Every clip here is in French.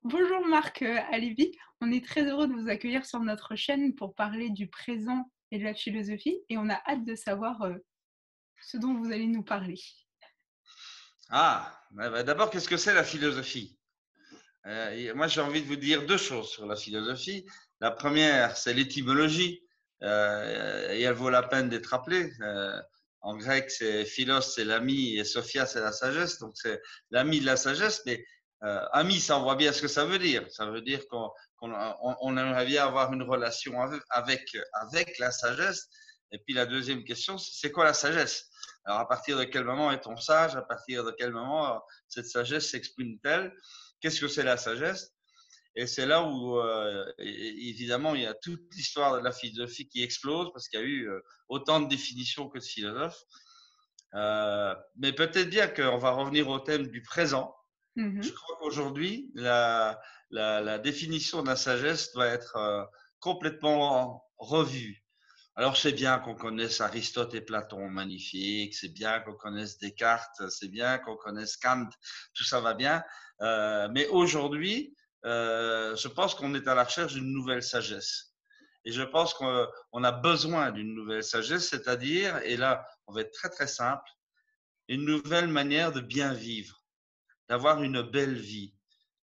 Bonjour Marc Alevi, on est très heureux de vous accueillir sur notre chaîne pour parler du présent et de la philosophie et on a hâte de savoir ce dont vous allez nous parler. D'abord, qu'est-ce que c'est la philosophie? Moi, j'ai envie de vous dire deux choses sur la philosophie. La première, c'est l'étymologie, et elle vaut la peine d'être rappelée. En grec, c'est philos, c'est l'ami, et sophia, c'est la sagesse. Donc, c'est l'ami de la sagesse. Mais ami, ça, on voit bien ce que ça veut dire. Ça veut dire qu'on aimerait bien avoir une relation avec la sagesse. Et puis, la deuxième question, c'est quoi la sagesse? Alors, à partir de quel moment est-on sage? À partir de quel moment cette sagesse s'exprime-t-elle? Qu'est-ce que c'est la sagesse? Et c'est là où, évidemment, il y a toute l'histoire de la philosophie qui explose parce qu'il y a eu autant de définitions que de philosophes. Mais peut-être bien qu'on va revenir au thème du présent. Je Mhm. crois qu'aujourd'hui, la définition de la sagesse doit être complètement revue. Alors, c'est bien qu'on connaisse Aristote et Platon, magnifique. C'est bien qu'on connaisse Descartes. C'est bien qu'on connaisse Kant. Tout ça va bien. Mais aujourd'hui, je pense qu'on est à la recherche d'une nouvelle sagesse. Et je pense qu'on a besoin d'une nouvelle sagesse, c'est-à-dire, et là, on va être très très simple, une nouvelle manière de bien vivre, d'avoir une belle vie,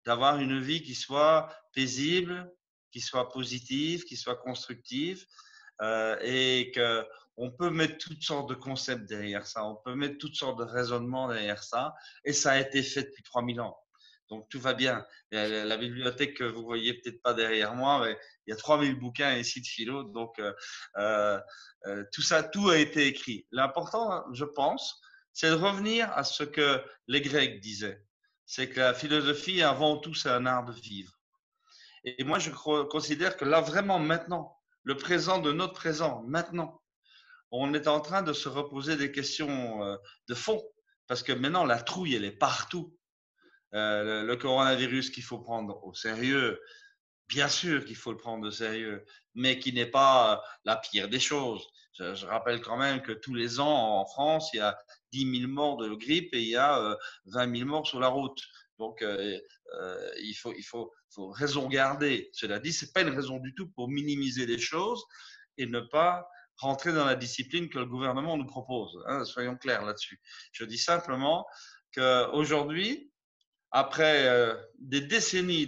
d'avoir une vie qui soit paisible, qui soit positive, qui soit constructive, et qu'on peut mettre toutes sortes de concepts derrière ça, on peut mettre toutes sortes de raisonnements derrière ça, et ça a été fait depuis 3000 ans. Donc tout va bien. La bibliothèque que vous voyez peut-être pas derrière moi, mais il y a 3000 bouquins ici de philo, donc tout ça, tout a été écrit. L'important, je pense, c'est de revenir à ce que les Grecs disaient. C'est que la philosophie, avant tout, c'est un art de vivre. Et moi, je considère que là, vraiment, maintenant, le présent de notre présent, maintenant, on est en train de se reposer des questions de fond. Parce que maintenant, la trouille, elle est partout. Le coronavirus qu'il faut prendre au sérieux, bien sûr qu'il faut le prendre au sérieux, mais qui n'est pas la pire des choses. Je rappelle quand même que tous les ans en France, il y a 10 000 morts de grippe et il y a 20 000 morts sur la route. Donc, il faut raison garder. Cela dit, c'est pas une raison du tout pour minimiser les choses et ne pas rentrer dans la discipline que le gouvernement nous propose. Hein, soyons clairs là-dessus. Je dis simplement qu'aujourd'hui, après des décennies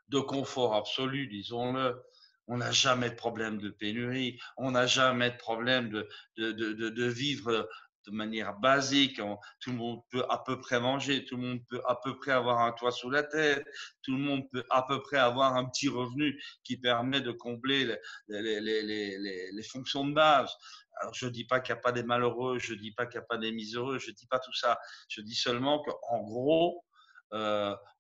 de confort absolu, disons-le, on n'a jamais de problème de pénurie, on n'a jamais de problème de vivre de manière basique. Tout le monde peut à peu près manger, tout le monde peut à peu près avoir un toit sous la tête, tout le monde peut à peu près avoir un petit revenu qui permet de combler les fonctions de base. Alors, je ne dis pas qu'il n'y a pas des malheureux, je ne dis pas qu'il n'y a pas des miséreux, je ne dis pas tout ça. Je dis seulement qu'en gros,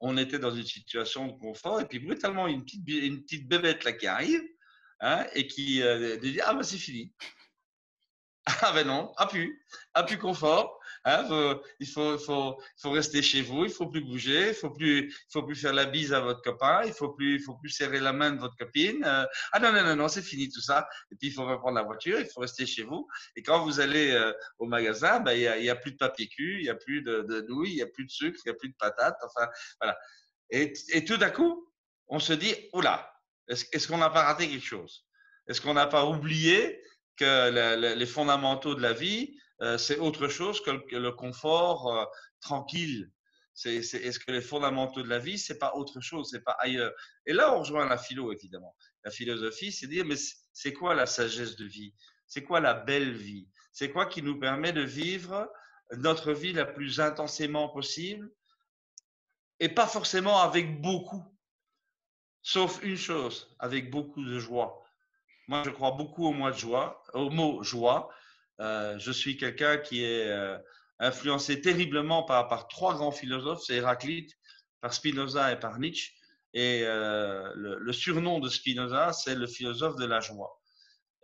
on était dans une situation de confort et puis brutalement, une petite bébête là qui arrive, hein, et qui dit ah ben c'est fini. Ah ben non, a plus confort. Hein, il faut rester chez vous, il faut plus bouger, il faut plus faire la bise à votre copain, il faut plus serrer la main de votre copine. Ah non non non non, c'est fini tout ça. Et puis il faut reprendre la voiture, il faut rester chez vous. Et quand vous allez au magasin, ben il y a plus de papier cul, il y a plus de nouilles, il y a plus de sucre, il y a plus de patates. Enfin voilà. Et tout d'un coup, on se dit oula, est-ce qu'on n'a pas raté quelque chose? Est-ce qu'on n'a pas oublié que les fondamentaux de la vie, c'est autre chose que le confort tranquille. Est-ce que les fondamentaux de la vie, c'est pas autre chose, c'est pas ailleurs. Et là, on rejoint la philo, évidemment. La philosophie, c'est dire, mais c'est quoi la sagesse de vie? C'est quoi la belle vie? C'est quoi qui nous permet de vivre notre vie la plus intensément possible et pas forcément avec beaucoup, sauf une chose, avec beaucoup de joie. Moi, je crois beaucoup au mois de joie, au mot joie. Je suis quelqu'un qui est influencé terriblement par trois grands philosophes, c'est Héraclite, par Spinoza et par Nietzsche. Et le surnom de Spinoza, c'est le philosophe de la joie.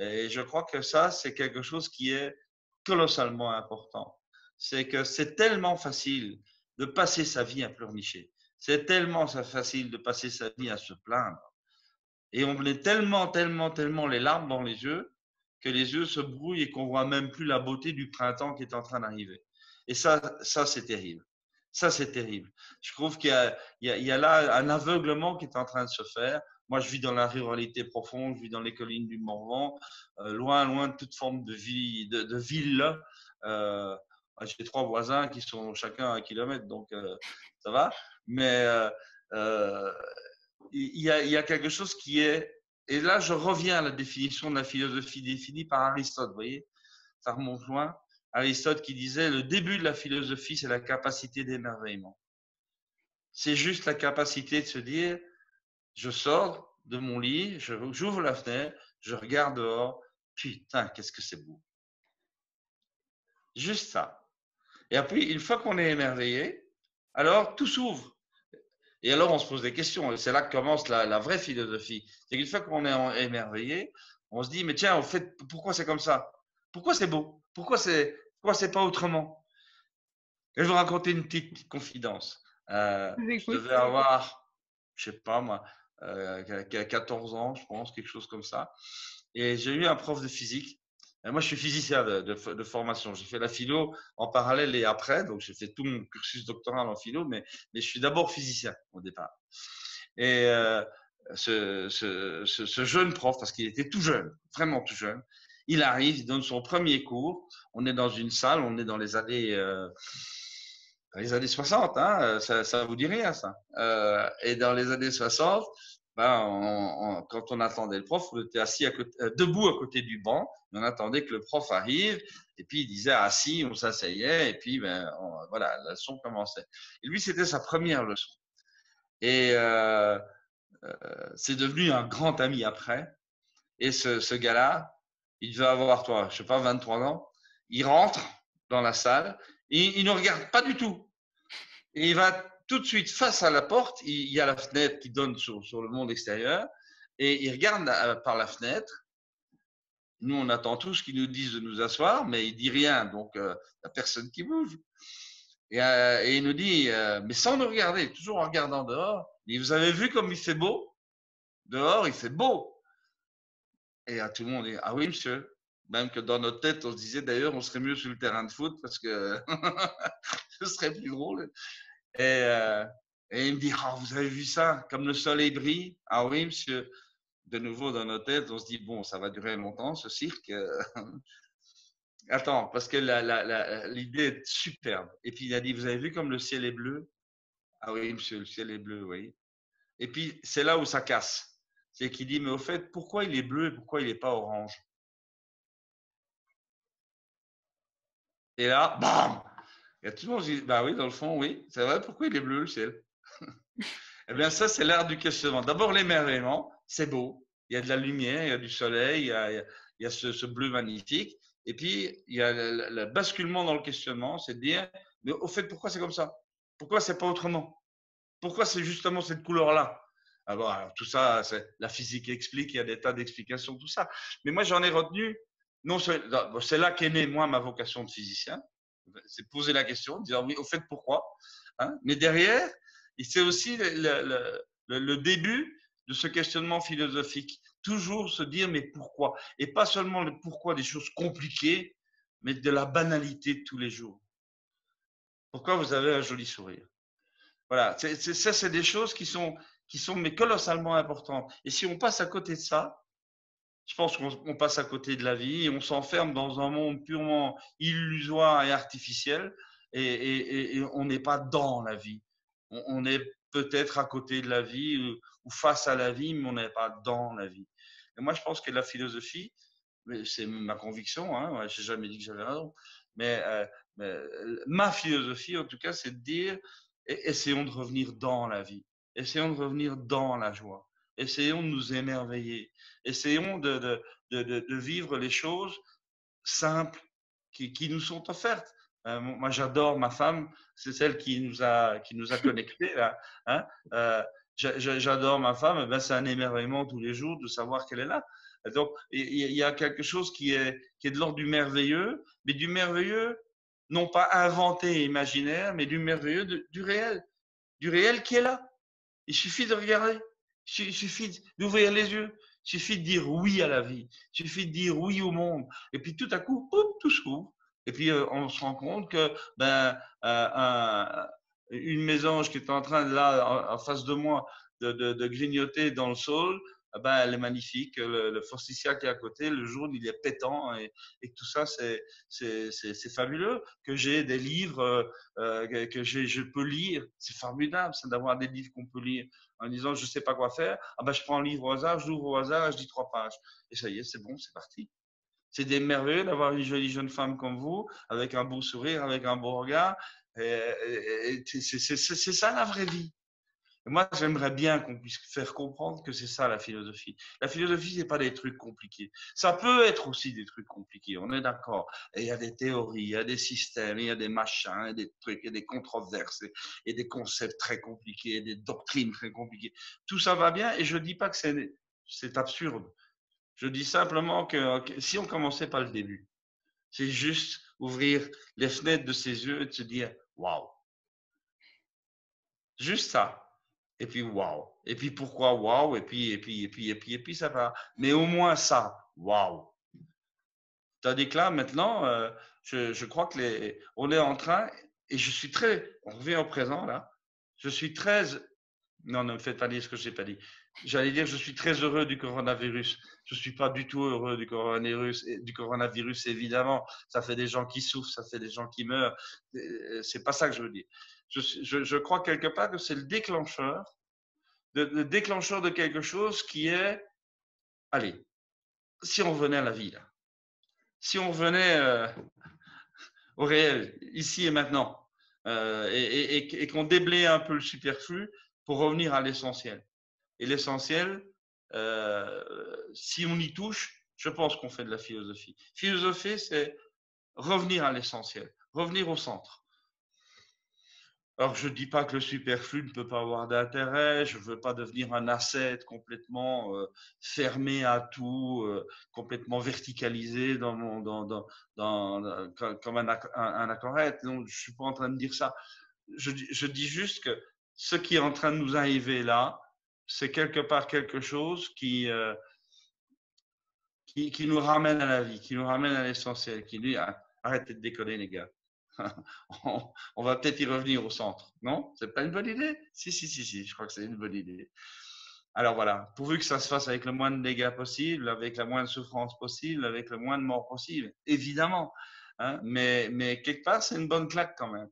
Et je crois que ça, c'est quelque chose qui est colossalement important. C'est que c'est tellement facile de passer sa vie à pleurnicher. C'est tellement facile de passer sa vie à se plaindre. Et on met tellement, tellement, tellement les larmes dans les yeux que les yeux se brouillent et qu'on voit même plus la beauté du printemps qui est en train d'arriver. Et ça c'est terrible. Ça, c'est terrible. Je trouve qu'il y a là un aveuglement qui est en train de se faire. Moi, je vis dans la ruralité profonde, je vis dans les collines du Morvan, loin, loin de toute forme de vie, de ville. Euh, j'ai 3 voisins qui sont chacun à 1 kilomètre, donc ça va. Mais euh, il y a quelque chose qui est… Et là, je reviens à la définition de la philosophie définie par Aristote, vous voyez, ça remonte loin. Aristote qui disait, le début de la philosophie, c'est la capacité d'émerveillement. C'est juste la capacité de se dire, je sors de mon lit, j'ouvre la fenêtre, je regarde dehors, putain, qu'est-ce que c'est beau. Juste ça. Et après, une fois qu'on est émerveillé, alors tout s'ouvre. Et alors, on se pose des questions. Et c'est là que commence la vraie philosophie. C'est qu'une fois qu'on est émerveillé, on se dit, mais tiens, au fait, pourquoi c'est comme ça? Pourquoi c'est beau? Pourquoi c'est pas autrement? Et je vais vous raconter une petite confidence. Je vous Je écoute. devais avoir, je sais pas moi, 14 ans, je pense, quelque chose comme ça. Et j'ai eu un prof de physique. Et moi, je suis physicien de formation. J'ai fait la philo en parallèle et après. Donc, j'ai fait tout mon cursus doctoral en philo, mais je suis d'abord physicien au départ. Et ce jeune prof, parce qu'il était tout jeune, vraiment tout jeune, il arrive, il donne son premier cours. On est dans une salle, on est dans les années 60, hein, ça vous dit rien, ça. Et dans les années 60, ben, quand on attendait le prof, on était assis debout à côté du banc, on attendait que le prof arrive, et puis il disait assis, on s'asseyait, et puis ben, voilà, la leçon commençait. Et lui, c'était sa première leçon. Et c'est devenu un grand ami après. Et ce gars-là, il devait avoir, toi, je sais pas, 23 ans, il rentre dans la salle, et il ne regarde pas du tout. Et il va tout de suite face à la porte, il y a la fenêtre qui donne sur le monde extérieur, et il regarde par la fenêtre. Nous, on attend tous qu'ils nous disent de nous asseoir, mais il dit rien, donc il n'y a personne qui bouge. Et il nous dit, mais sans nous regarder, toujours en regardant dehors, mais vous avez vu comme il fait beau? Dehors, il fait beau. Et à tout le monde dit, ah oui, monsieur. Même que dans notre tête, on se disait d'ailleurs, on serait mieux sur le terrain de foot parce que ce serait plus drôle. Et, et il me dit, oh, vous avez vu ça, comme le soleil brille? Ah oui, monsieur. De nouveau, dans nos têtes, on se dit, bon, ça va durer longtemps, ce cirque. Attends, parce que l'idée est superbe. Et puis il a dit, vous avez vu comme le ciel est bleu? Ah oui, monsieur, le ciel est bleu, oui. Et puis c'est là où ça casse. C'est qu'il dit, mais au fait, pourquoi il est bleu et pourquoi il n'est pas orange? Et là, bam! Il y a tout le monde qui dit, bah oui, dans le fond, oui, c'est vrai, pourquoi il est bleu le ciel? Eh bien, ça, c'est l'art du questionnement. D'abord, l'émerveillement, c'est beau. Il y a de la lumière, il y a du soleil, il y a ce bleu magnifique. Et puis, il y a le basculement dans le questionnement, c'est de dire, mais au fait, pourquoi c'est comme ça? Pourquoi c'est pas autrement? Pourquoi c'est justement cette couleur-là? Alors, tout ça, la physique explique, il y a des tas d'explications, tout ça. Mais moi, j'en ai retenu, non, c'est là qu'est née, moi, ma vocation de physicien. C'est poser la question, dire, oui, au fait, pourquoi? Hein? Mais derrière, c'est aussi le début de ce questionnement philosophique. Toujours se dire, mais pourquoi? Et pas seulement le pourquoi des choses compliquées, mais de la banalité de tous les jours. Pourquoi vous avez un joli sourire? Voilà, ça, c'est des choses qui sont mais colossalement importantes. Et si on passe à côté de ça, je pense qu'on passe à côté de la vie et on s'enferme dans un monde purement illusoire et artificiel et on n'est pas dans la vie. On est peut-être à côté de la vie ou face à la vie, mais on n'est pas dans la vie. Et moi, je pense que la philosophie, c'est ma conviction, hein, je n'ai jamais dit que j'avais raison, mais, ma philosophie, en tout cas, c'est de dire, essayons de revenir dans la vie, essayons de revenir dans la joie, essayons de nous émerveiller, essayons de vivre les choses simples qui nous sont offertes. Moi, j'adore ma femme, c'est celle qui nous a connectés là. Hein. J'adore ma femme, ben, c'est un émerveillement tous les jours de savoir qu'elle est là. Donc, il y a quelque chose qui est de l'ordre du merveilleux, mais du merveilleux, non pas inventé et imaginaire, mais du merveilleux du réel qui est là. Il suffit de regarder, il suffit d'ouvrir les yeux, il suffit de dire oui à la vie, il suffit de dire oui au monde. Et puis tout à coup, tout s'ouvre. Et puis on se rend compte que ben, une mésange qui est en train, là, en face de moi, de grignoter dans le sol, eh ben, elle est magnifique. Le forsythia qui est à côté, le jaune, il est pétant et tout ça, c'est fabuleux. Que j'ai des livres que je peux lire, c'est formidable, c'est d'avoir des livres qu'on peut lire en disant je sais pas quoi faire. Ah ben, je prends un livre au hasard, je l'ouvre au hasard, je dis 3 pages et ça y est, c'est bon, c'est parti. C'est des merveilleux d'avoir une jolie jeune femme comme vous, avec un beau sourire, avec un beau regard. C'est ça la vraie vie. Et moi, j'aimerais bien qu'on puisse faire comprendre que c'est ça la philosophie. La philosophie, c'est pas des trucs compliqués. Ça peut être aussi des trucs compliqués, on est d'accord. Et il y a des théories, il y a des systèmes, il y a des machins, il y a des trucs, il y a des controverses, et des concepts très compliqués, des doctrines très compliquées. Tout ça va bien et je dis pas que c'est absurde. Je dis simplement que si on commençait par le début, c'est juste ouvrir les fenêtres de ses yeux et de se dire waouh. Juste ça. Et puis waouh. Et puis pourquoi waouh. Et puis ça va. Mais au moins ça, waouh. Tandis que là, maintenant, je crois que on est en train, et je suis très, on revient au présent là, je suis très, non, ne me faites pas dire ce que je n'ai pas dit. J'allais dire, je suis très heureux du coronavirus. Je ne suis pas du tout heureux du coronavirus, évidemment. Ça fait des gens qui souffrent, ça fait des gens qui meurent. C'est pas ça que je veux dire. Je crois quelque part que c'est le déclencheur de quelque chose qui est, allez, si on revenait à la vie, là. Si on revenait au réel, ici et maintenant, et qu'on déblayait un peu le superflu pour revenir à l'essentiel. Et l'essentiel, si on y touche, je pense qu'on fait de la philosophie. Philosophie, c'est revenir à l'essentiel, revenir au centre. Alors, je ne dis pas que le superflu ne peut pas avoir d'intérêt, je ne veux pas devenir un ascète complètement fermé à tout, complètement verticalisé comme un acolyte. Non, je ne suis pas en train de dire ça. Je dis juste que ce qui est en train de nous arriver là, c'est quelque part quelque chose qui nous ramène à la vie, qui nous ramène à l'essentiel, qui dit arrêtez de déconner les gars. on va peut-être y revenir au centre. Non? C'est pas une bonne idée? Si, je crois que c'est une bonne idée. Alors voilà, pourvu que ça se fasse avec le moins de dégâts possible, avec la moins de souffrance possible, avec le moins de morts possible, évidemment. Hein? Mais quelque part, c'est une bonne claque quand même.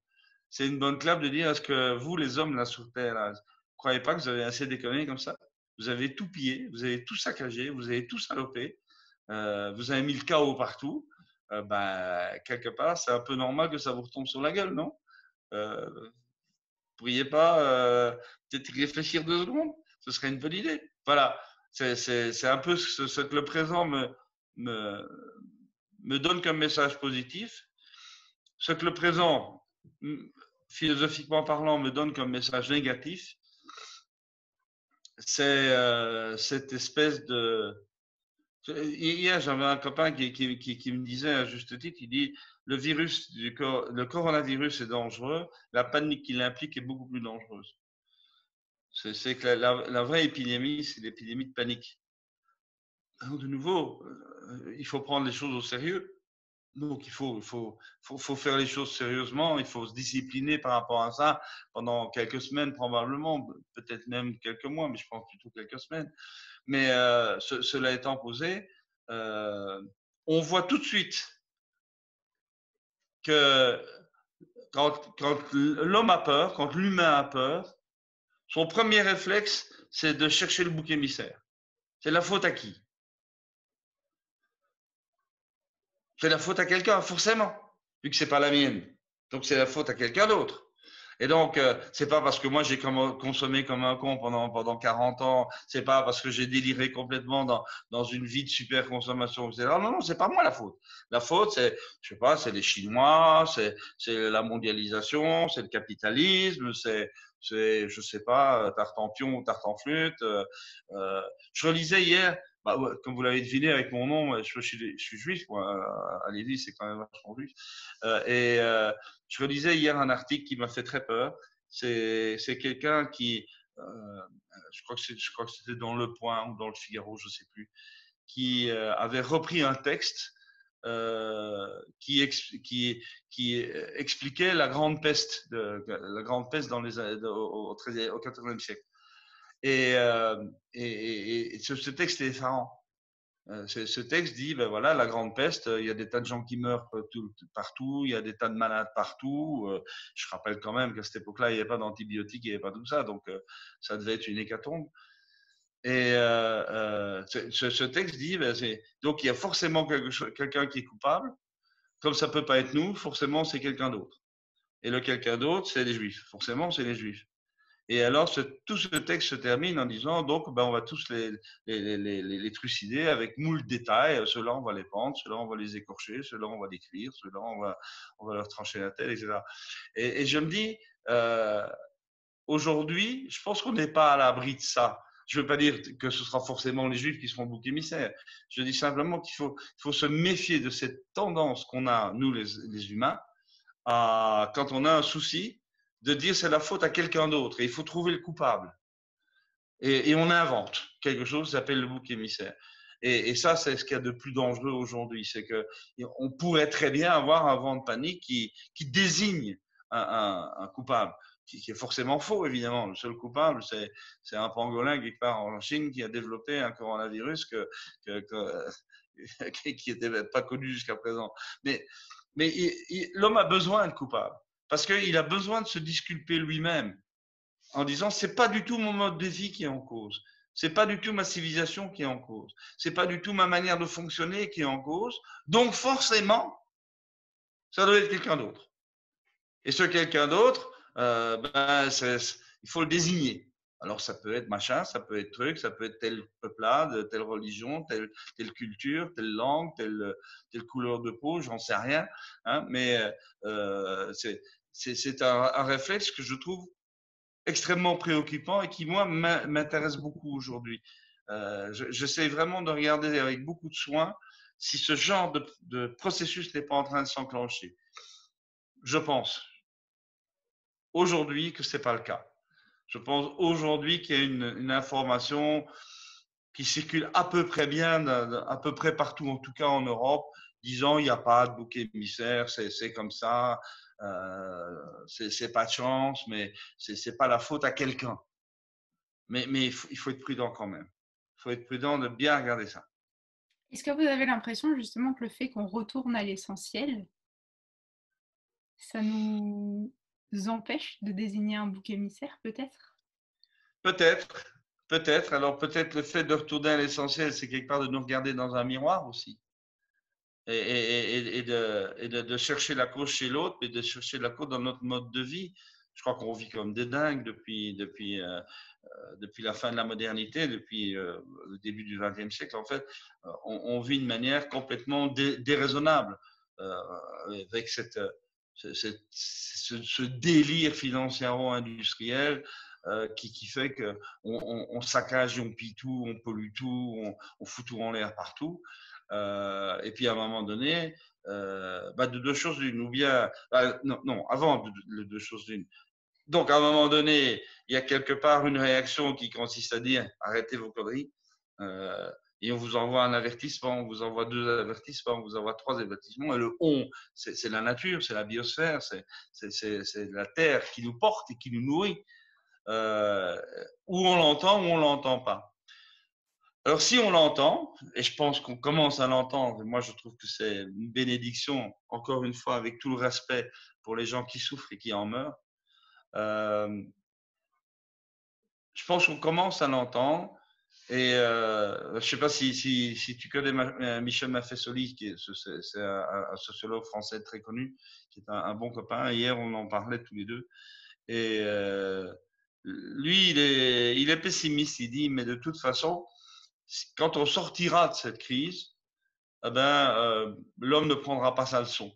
C'est une bonne claque de dire, est-ce que vous, les hommes là sur Terre, là, vous croyez pas que vous avez assez déconné comme ça? Vous avez tout pillé, vous avez tout saccagé, vous avez tout salopé, vous avez mis le chaos partout. Quelque part, c'est un peu normal que ça vous retombe sur la gueule, non? Vous pourriez pas peut-être y réfléchir 2 secondes? Ce serait une bonne idée. Voilà, c'est un peu ce que le présent me, me donne comme message positif. Ce que le présent, philosophiquement parlant, me donne comme message négatif, c'est cette espèce de... Hier, j'avais un copain qui me disait à juste titre, il dit, le coronavirus est dangereux, la panique qu'il implique est beaucoup plus dangereuse. C'est que la vraie épidémie, c'est l'épidémie de panique. Alors, de nouveau, il faut prendre les choses au sérieux. Donc, il faut faire les choses sérieusement, il faut se discipliner par rapport à ça pendant quelques semaines probablement, peut-être même quelques mois, mais je pense plutôt quelques semaines. Mais cela étant posé, on voit tout de suite que quand l'homme a peur, quand l'humain a peur, son premier réflexe, c'est de chercher le bouc émissaire. C'est la faute à qui? C'est la faute à quelqu'un, forcément, vu que c'est pas la mienne. Donc c'est la faute à quelqu'un d'autre. Et donc, c'est pas parce que moi j'ai consommé comme un con pendant 40 ans, c'est pas parce que j'ai déliré complètement dans une vie de super consommation, etc. Non, non, c'est pas moi la faute. La faute, c'est, je sais pas, c'est les Chinois, c'est la mondialisation, c'est le capitalisme, je sais pas, tarte en pion ou tarte en flûte. Je relisais hier, comme vous l'avez deviné avec mon nom, je suis juif, moi, à Lévis, c'est quand même vachement juif. Je relisais hier un article qui m'a fait très peur. C'est quelqu'un qui, je crois que c'était dans Le Point ou dans Le Figaro, je ne sais plus, qui avait repris un texte qui expliquait la grande peste, dans au 14e siècle. Et ce texte est effarant. Ce texte dit, ben voilà, la grande peste, il y a des tas de gens qui meurent partout, il y a des tas de malades partout. Je rappelle quand même qu'à cette époque-là, il n'y avait pas d'antibiotiques, il n'y avait pas tout ça, donc ça devait être une hécatombe. Et ce texte dit, ben, donc il y a forcément quelqu'un qui est coupable. Comme ça peut pas être nous, forcément c'est quelqu'un d'autre. Et le quelqu'un d'autre, c'est les Juifs. Forcément, c'est les Juifs. Et alors, tout ce texte se termine en disant, donc, ben, on va tous les trucider avec moult détails. Ceux-là, on va les pendre, ceux-là, on va les écorcher, ceux-là, on va les cuire, ceux-là, on va leur trancher la tête, etc. Et je me dis, aujourd'hui, je pense qu'on n'est pas à l'abri de ça. Je ne veux pas dire que ce sera forcément les Juifs qui seront bouc émissaires. Je dis simplement qu'il faut se méfier de cette tendance qu'on a, nous, les humains, quand on a un souci, de dire c'est la faute à quelqu'un d'autre et il faut trouver le coupable. Et on invente quelque chose qui s'appelle le bouc émissaire. Et ça, c'est ce qu'il y a de plus dangereux aujourd'hui. C'est qu'on pourrait très bien avoir un vent de panique qui désigne un coupable, qui est forcément faux, évidemment. Le seul coupable, c'est un pangolin quelque part en Chine qui a développé un coronavirus qui n'était pas connu jusqu'à présent. Mais l'homme a besoin de coupable parce qu'il a besoin de se disculper lui-même en disant c'est pas du tout mon mode de vie qui est en cause, c'est pas du tout ma civilisation qui est en cause, c'est pas du tout ma manière de fonctionner qui est en cause, donc forcément ça doit être quelqu'un d'autre. Et ce quelqu'un d'autre, il faut le désigner. Alors ça peut être machin, ça peut être truc, ça peut être telle peuplade, telle religion, telle culture, telle langue, telle couleur de peau, j'en sais rien. Hein, mais c'est un réflexe que je trouve extrêmement préoccupant et qui, moi, m'intéresse beaucoup aujourd'hui. J'essaie vraiment de regarder avec beaucoup de soin si ce genre de processus n'est pas en train de s'enclencher. Je pense aujourd'hui que ce n'est pas le cas. Je pense aujourd'hui qu'il y a une information qui circule à peu près bien, à peu près partout, en tout cas en Europe, disant il n'y a pas de bouc émissaire, c'est comme ça, c'est pas de chance, mais c'est pas la faute à quelqu'un. Mais il faut être prudent quand même. Il faut être prudent de bien regarder ça. Est-ce que vous avez l'impression justement que le fait qu'on retourne à l'essentiel, ça nous empêche de désigner un bouc émissaire, peut-être? Peut-être. Alors peut-être le fait de retourner à l'essentiel, c'est quelque part de nous regarder dans un miroir aussi. Et de chercher la cause chez l'autre, mais de chercher la cause dans notre mode de vie. Je crois qu'on vit comme des dingues depuis la fin de la modernité, depuis le début du XXe siècle. En fait, on vit de manière complètement déraisonnable avec ce délire financiero-industriel qui fait qu'on saccage, on pille tout, on pollue tout, on fout tout en l'air partout. Et puis à un moment donné, de deux choses l'une, ou bien, non, avant de deux choses l'une. Donc à un moment donné, il y a quelque part une réaction qui consiste à dire arrêtez vos conneries. Et on vous envoie un avertissement, on vous envoie deux avertissements, on vous envoie trois avertissements. Et le on, c'est la nature, c'est la biosphère, c'est la terre qui nous porte et qui nous nourrit. Où on l'entend ou on l'entend pas. Alors si on l'entend, et je pense qu'on commence à l'entendre, moi je trouve que c'est une bénédiction, encore une fois, avec tout le respect pour les gens qui souffrent et qui en meurent, je pense qu'on commence à l'entendre. Et je ne sais pas si tu connais Michel Maffesoli, c'est un sociologue français très connu, qui est un bon copain. Hier, on en parlait tous les deux. Et lui, il est pessimiste. Il dit, mais de toute façon, quand on sortira de cette crise, l'homme ne prendra pas sa leçon.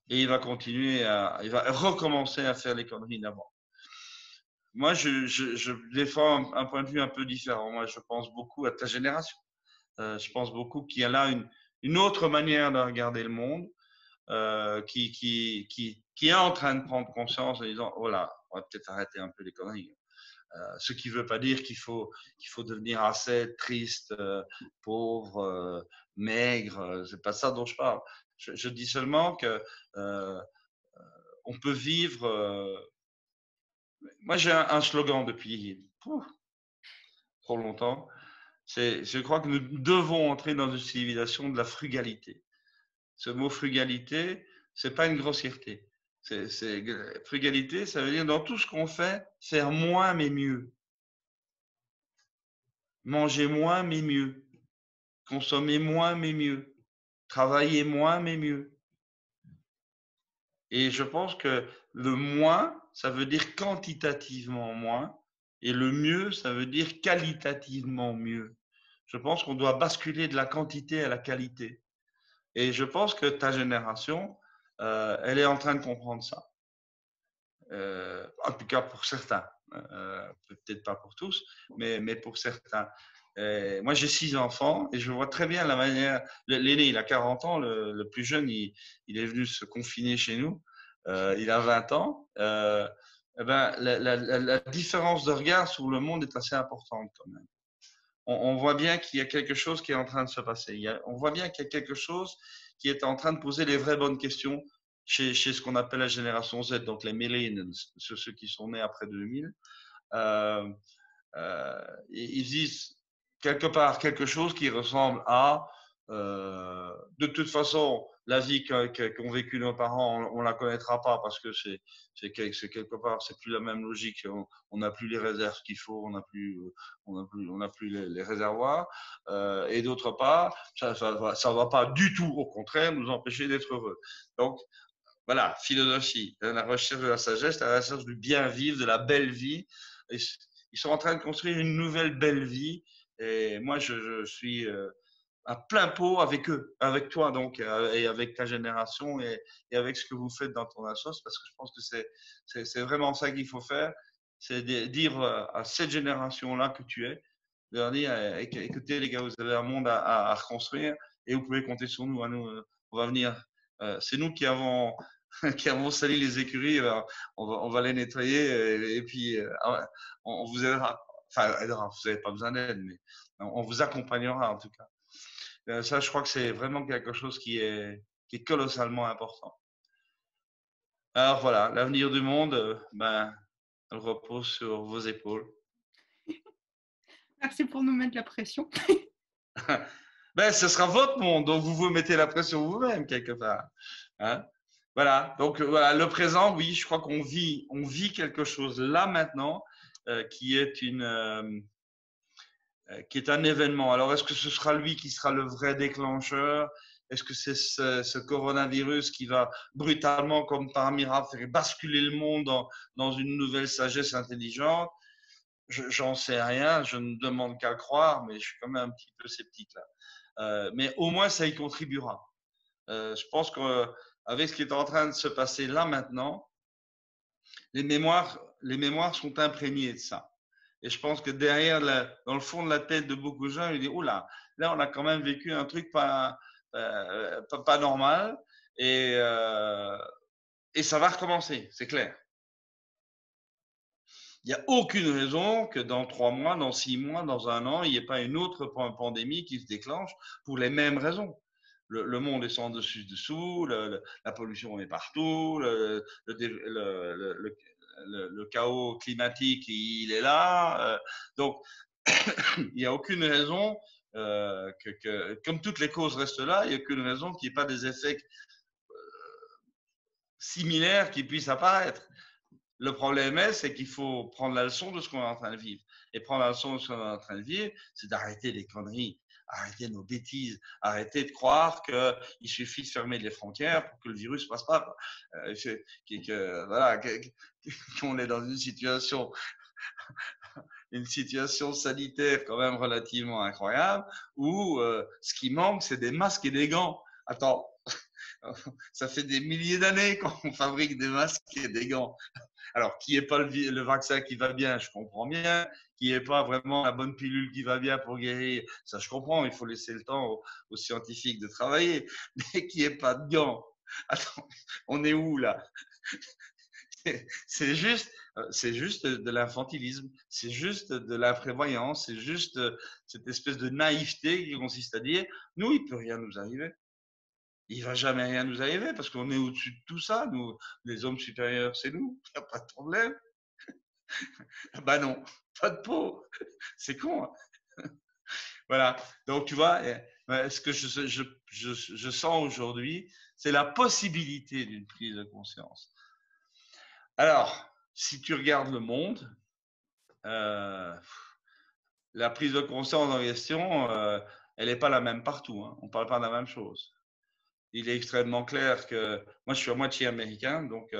Et il va recommencer à faire les conneries d'avant. Moi, je défends un point de vue un peu différent. Moi, je pense beaucoup à ta génération. Je pense beaucoup qu'il y a là une autre manière de regarder le monde qui est en train de prendre conscience en disant, oh là, on va peut-être arrêter un peu les conneries. Ce qui ne veut pas dire qu'il faut devenir assez triste, pauvre, maigre. C'est pas ça dont je parle. Je dis seulement que on peut vivre. Moi, j'ai un slogan depuis trop longtemps. Je crois que nous devons entrer dans une civilisation de la frugalité. Ce mot frugalité, c'est pas une grossièreté. Frugalité, ça veut dire dans tout ce qu'on fait, faire moins mais mieux. Manger moins mais mieux. Consommer moins mais mieux. Travailler moins mais mieux. Et je pense que le moins, ça veut dire quantitativement moins. Et le mieux, ça veut dire qualitativement mieux. Je pense qu'on doit basculer de la quantité à la qualité. Et je pense que ta génération, elle est en train de comprendre ça. En tout cas pour certains. Peut-être pas pour tous, mais pour certains. Moi, j'ai 6 enfants et je vois très bien la manière. L'aîné, il a 40 ans, le plus jeune, il est venu se confiner chez nous. Il a 20 ans. Eh ben, la différence de regard sur le monde est assez importante quand même. On voit bien qu'il y a quelque chose qui est en train de se passer. On voit bien qu'il y a quelque chose qui est en train de poser les vraies bonnes questions chez ce qu'on appelle la génération Z, donc les millennials, ceux qui sont nés après 2000. Ils disent quelque part quelque chose qui ressemble à de toute façon, la vie qu'ont vécu nos parents, on la connaîtra pas parce que c'est quelque part, c'est plus la même logique. On n'a plus les réserves qu'il faut, on n'a plus les réservoirs. Et d'autre part, ça va pas du tout, au contraire, nous empêcher d'être heureux. Donc, voilà, philosophie, la recherche de la sagesse, la recherche du bien vivre, de la belle vie. Et ils sont en train de construire une nouvelle belle vie. Et moi, je suis à plein pot avec eux, avec toi donc, et avec ta génération et avec ce que vous faites dans ton assos, parce que je pense que c'est vraiment ça qu'il faut faire, c'est de dire à cette génération-là que tu es, de leur dire, écoutez les gars, vous avez un monde à reconstruire et vous pouvez compter sur nous. On va venir. C'est nous qui avons qui avons sali les écuries, on va les nettoyer et puis on vous aidera. Enfin, aidera, vous n'avez pas besoin d'aide, mais on vous accompagnera en tout cas. Ça, je crois que c'est vraiment quelque chose qui est colossalement important. Alors voilà, l'avenir du monde, elle repose sur vos épaules. Merci pour nous mettre la pression. Ce sera votre monde, donc vous vous mettez la pression vous-même quelque part. Hein? Voilà, donc voilà, le présent, oui, je crois qu'on vit quelque chose là maintenant qui est qui est un événement. Alors, est-ce que ce sera lui qui sera le vrai déclencheur? Est-ce que c'est ce coronavirus qui va brutalement, comme par miracle, faire basculer le monde dans une nouvelle sagesse intelligente? J'en sais rien, je ne demande qu'à le croire, mais je suis quand même un petit peu sceptique là. Mais au moins, ça y contribuera. Je pense qu'avec ce qui est en train de se passer là maintenant, les mémoires sont imprégnées de ça. Et je pense que derrière, dans le fond de la tête de beaucoup de gens, ils disent, oula, là, on a quand même vécu un truc pas normal et ça va recommencer, c'est clair. Il n'y a aucune raison que dans 3 mois, dans 6 mois, dans 1 an, il n'y ait pas une autre pandémie qui se déclenche pour les mêmes raisons. Le monde est sans dessus dessous, la pollution est partout, le chaos climatique, il est là. Donc, il n'y a aucune raison comme toutes les causes restent là, il n'y a aucune raison qu'il n'y ait pas des effets similaires qui puissent apparaître. Le problème c'est qu'il faut prendre la leçon de ce qu'on est en train de vivre. Et prendre la leçon de ce qu'on est en train de vivre, c'est d'arrêter les conneries, arrêter nos bêtises, arrêter de croire qu'il suffit de fermer les frontières pour que le virus ne passe pas. Voilà, qu'on est dans une situation sanitaire quand même relativement incroyable où ce qui manque, c'est des masques et des gants. Attends, ça fait des milliers d'années qu'on fabrique des masques et des gants. Alors, qui n'est pas le vaccin qui va bien, je comprends bien. Qui n'est pas vraiment la bonne pilule qui va bien pour guérir, ça je comprends. Il faut laisser le temps aux scientifiques de travailler. Mais qui n'est pas de gants. Attends, on est où là? C'est juste de l'infantilisme, c'est juste de l'imprévoyance, c'est juste cette espèce de naïveté qui consiste à dire, nous, il peut rien nous arriver. Il va jamais rien nous arriver parce qu'on est au-dessus de tout ça. Nous, les hommes supérieurs, c'est nous. Il n'y a pas de problème. Bah non, pas de peau. C'est con. Hein. Voilà. Donc, tu vois, ce que je sens aujourd'hui, c'est la possibilité d'une prise de conscience. Alors, si tu regardes le monde, la prise de conscience en question, elle n'est pas la même partout. Hein. On ne parle pas de la même chose. Il est extrêmement clair que moi, je suis à moitié américain, donc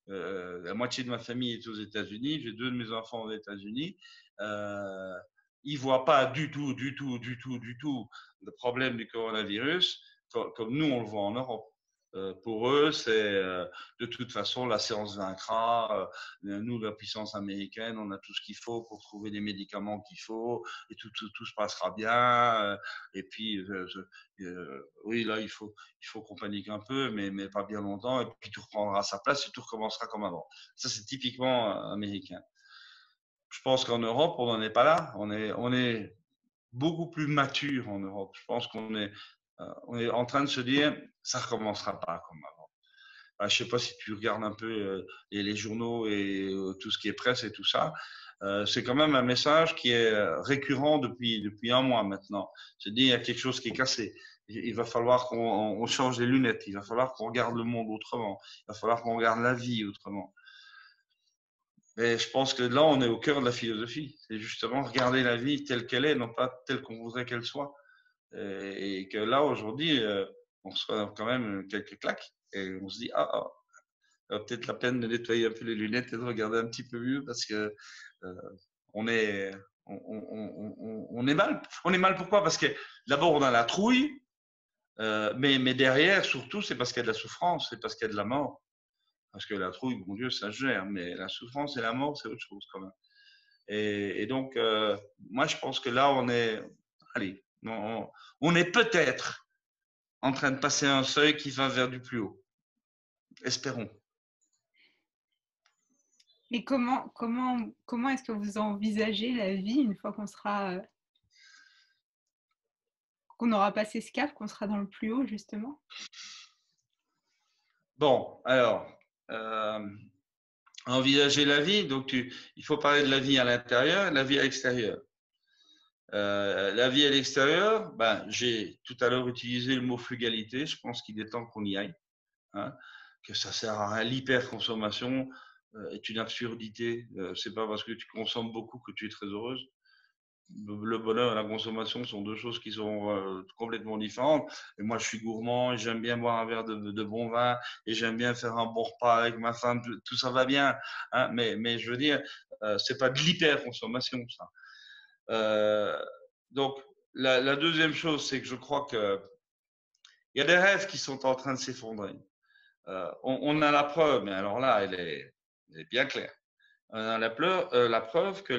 la moitié de ma famille est aux États-Unis. J'ai 2 de mes enfants aux États-Unis. Ils ne voient pas du tout le problème du coronavirus comme nous, on le voit en Europe. Pour eux, c'est de toute façon, la science vaincra. Nous, la puissance américaine, on a tout ce qu'il faut pour trouver les médicaments qu'il faut et tout se passera bien. Et puis, oui, là, il faut qu'on panique un peu, mais pas bien longtemps. Et puis, tout reprendra sa place et tout recommencera comme avant. Ça, c'est typiquement américain. Je pense qu'en Europe, on n'en est pas là. On est beaucoup plus mature en Europe. Je pense qu'on est en train de se dire, ça recommencera pas comme avant. Je ne sais pas si tu regardes un peu les journaux et tout ce qui est presse et tout ça. C'est quand même un message qui est récurrent depuis un mois maintenant. C'est dire, il y a quelque chose qui est cassé. Il va falloir qu'on change les lunettes. Il va falloir qu'on regarde le monde autrement. Il va falloir qu'on regarde la vie autrement. Et je pense que là, on est au cœur de la philosophie. C'est justement regarder la vie telle qu'elle est, non pas telle qu'on voudrait qu'elle soit. Et que là, aujourd'hui, on reçoit quand même quelques claques. Et on se dit, peut-être la peine de nettoyer un peu les lunettes et de regarder un petit peu mieux parce que on est, on est mal. On est mal pourquoi? Parce que d'abord, on a la trouille, mais derrière, surtout, c'est parce qu'il y a de la souffrance, c'est parce qu'il y a de la mort. Parce que la trouille, mon Dieu, ça se gère, mais la souffrance et la mort, c'est autre chose quand même. Et donc, moi, je pense que là, allez, on est peut-être en train de passer un seuil qui va vers du plus haut. Espérons. Et comment est-ce que vous envisagez la vie une fois qu'on aura passé ce cap, qu'on sera dans le plus haut, justement? Bon, alors, envisager la vie, donc il faut parler de la vie à l'intérieur et de la vie à l'extérieur. La vie à l'extérieur, j'ai tout à l'heure utilisé le mot frugalité, je pense qu'il est temps qu'on y aille, hein, que ça sert à rien. L'hyperconsommation est une absurdité. C'est pas parce que tu consommes beaucoup que tu es très heureuse. Le bonheur et la consommation sont deux choses qui sont complètement différentes. Et moi, je suis gourmand et j'aime bien boire un verre de bon vin et j'aime bien faire un bon repas avec ma femme. Tout ça va bien, hein, mais je veux dire, c'est pas de l'hyperconsommation, ça. Donc, la deuxième chose, c'est que je crois que il y a des rêves qui sont en train de s'effondrer. On a la preuve, mais alors là, elle est bien claire. On a la preuve que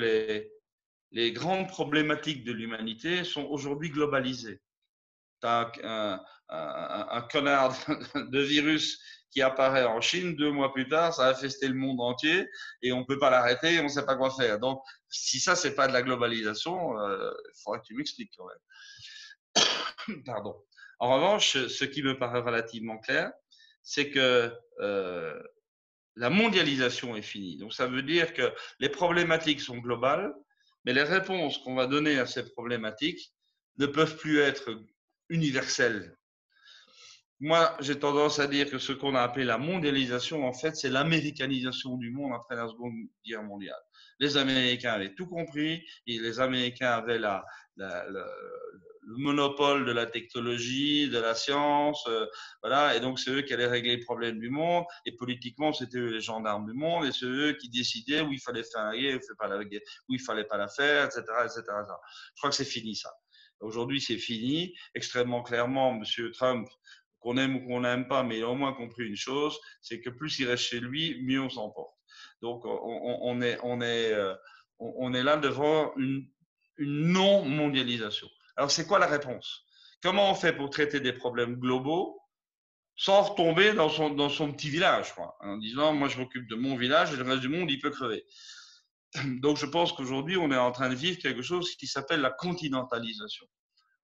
les grandes problématiques de l'humanité sont aujourd'hui globalisées. Tu as un connard de virus qui apparaît en Chine, 2 mois plus tard, ça a infesté le monde entier et on ne peut pas l'arrêter, on ne sait pas quoi faire. Donc, si ça, c'est pas de la globalisation, il faudra que tu m'expliques quand même. Pardon. En revanche, ce qui me paraît relativement clair, c'est que la mondialisation est finie. Donc, ça veut dire que les problématiques sont globales, mais les réponses qu'on va donner à ces problématiques ne peuvent plus être universelles. Moi, j'ai tendance à dire que ce qu'on a appelé la mondialisation, en fait, c'est l'américanisation du monde après la Seconde Guerre mondiale. Les Américains avaient tout compris, et les Américains avaient le monopole de la technologie, de la science, voilà, et donc c'est eux qui allaient régler les problèmes du monde, et politiquement, c'était eux les gendarmes du monde, et c'est eux qui décidaient où il fallait faire la guerre, où il fallait pas la faire, etc., etc. Je crois que c'est fini, ça. Aujourd'hui, c'est fini. Extrêmement clairement, M. Trump, qu'on aime ou qu'on n'aime pas, mais il a au moins compris une chose, c'est que plus il reste chez lui, mieux on s'en porte. Donc, on est là devant une non-mondialisation. Alors, c'est quoi la réponse? Comment on fait pour traiter des problèmes globaux sans retomber dans son petit village, quoi, en disant, moi, je m'occupe de mon village et le reste du monde, il peut crever. Donc, je pense qu'aujourd'hui, on est en train de vivre quelque chose qui s'appelle la continentalisation.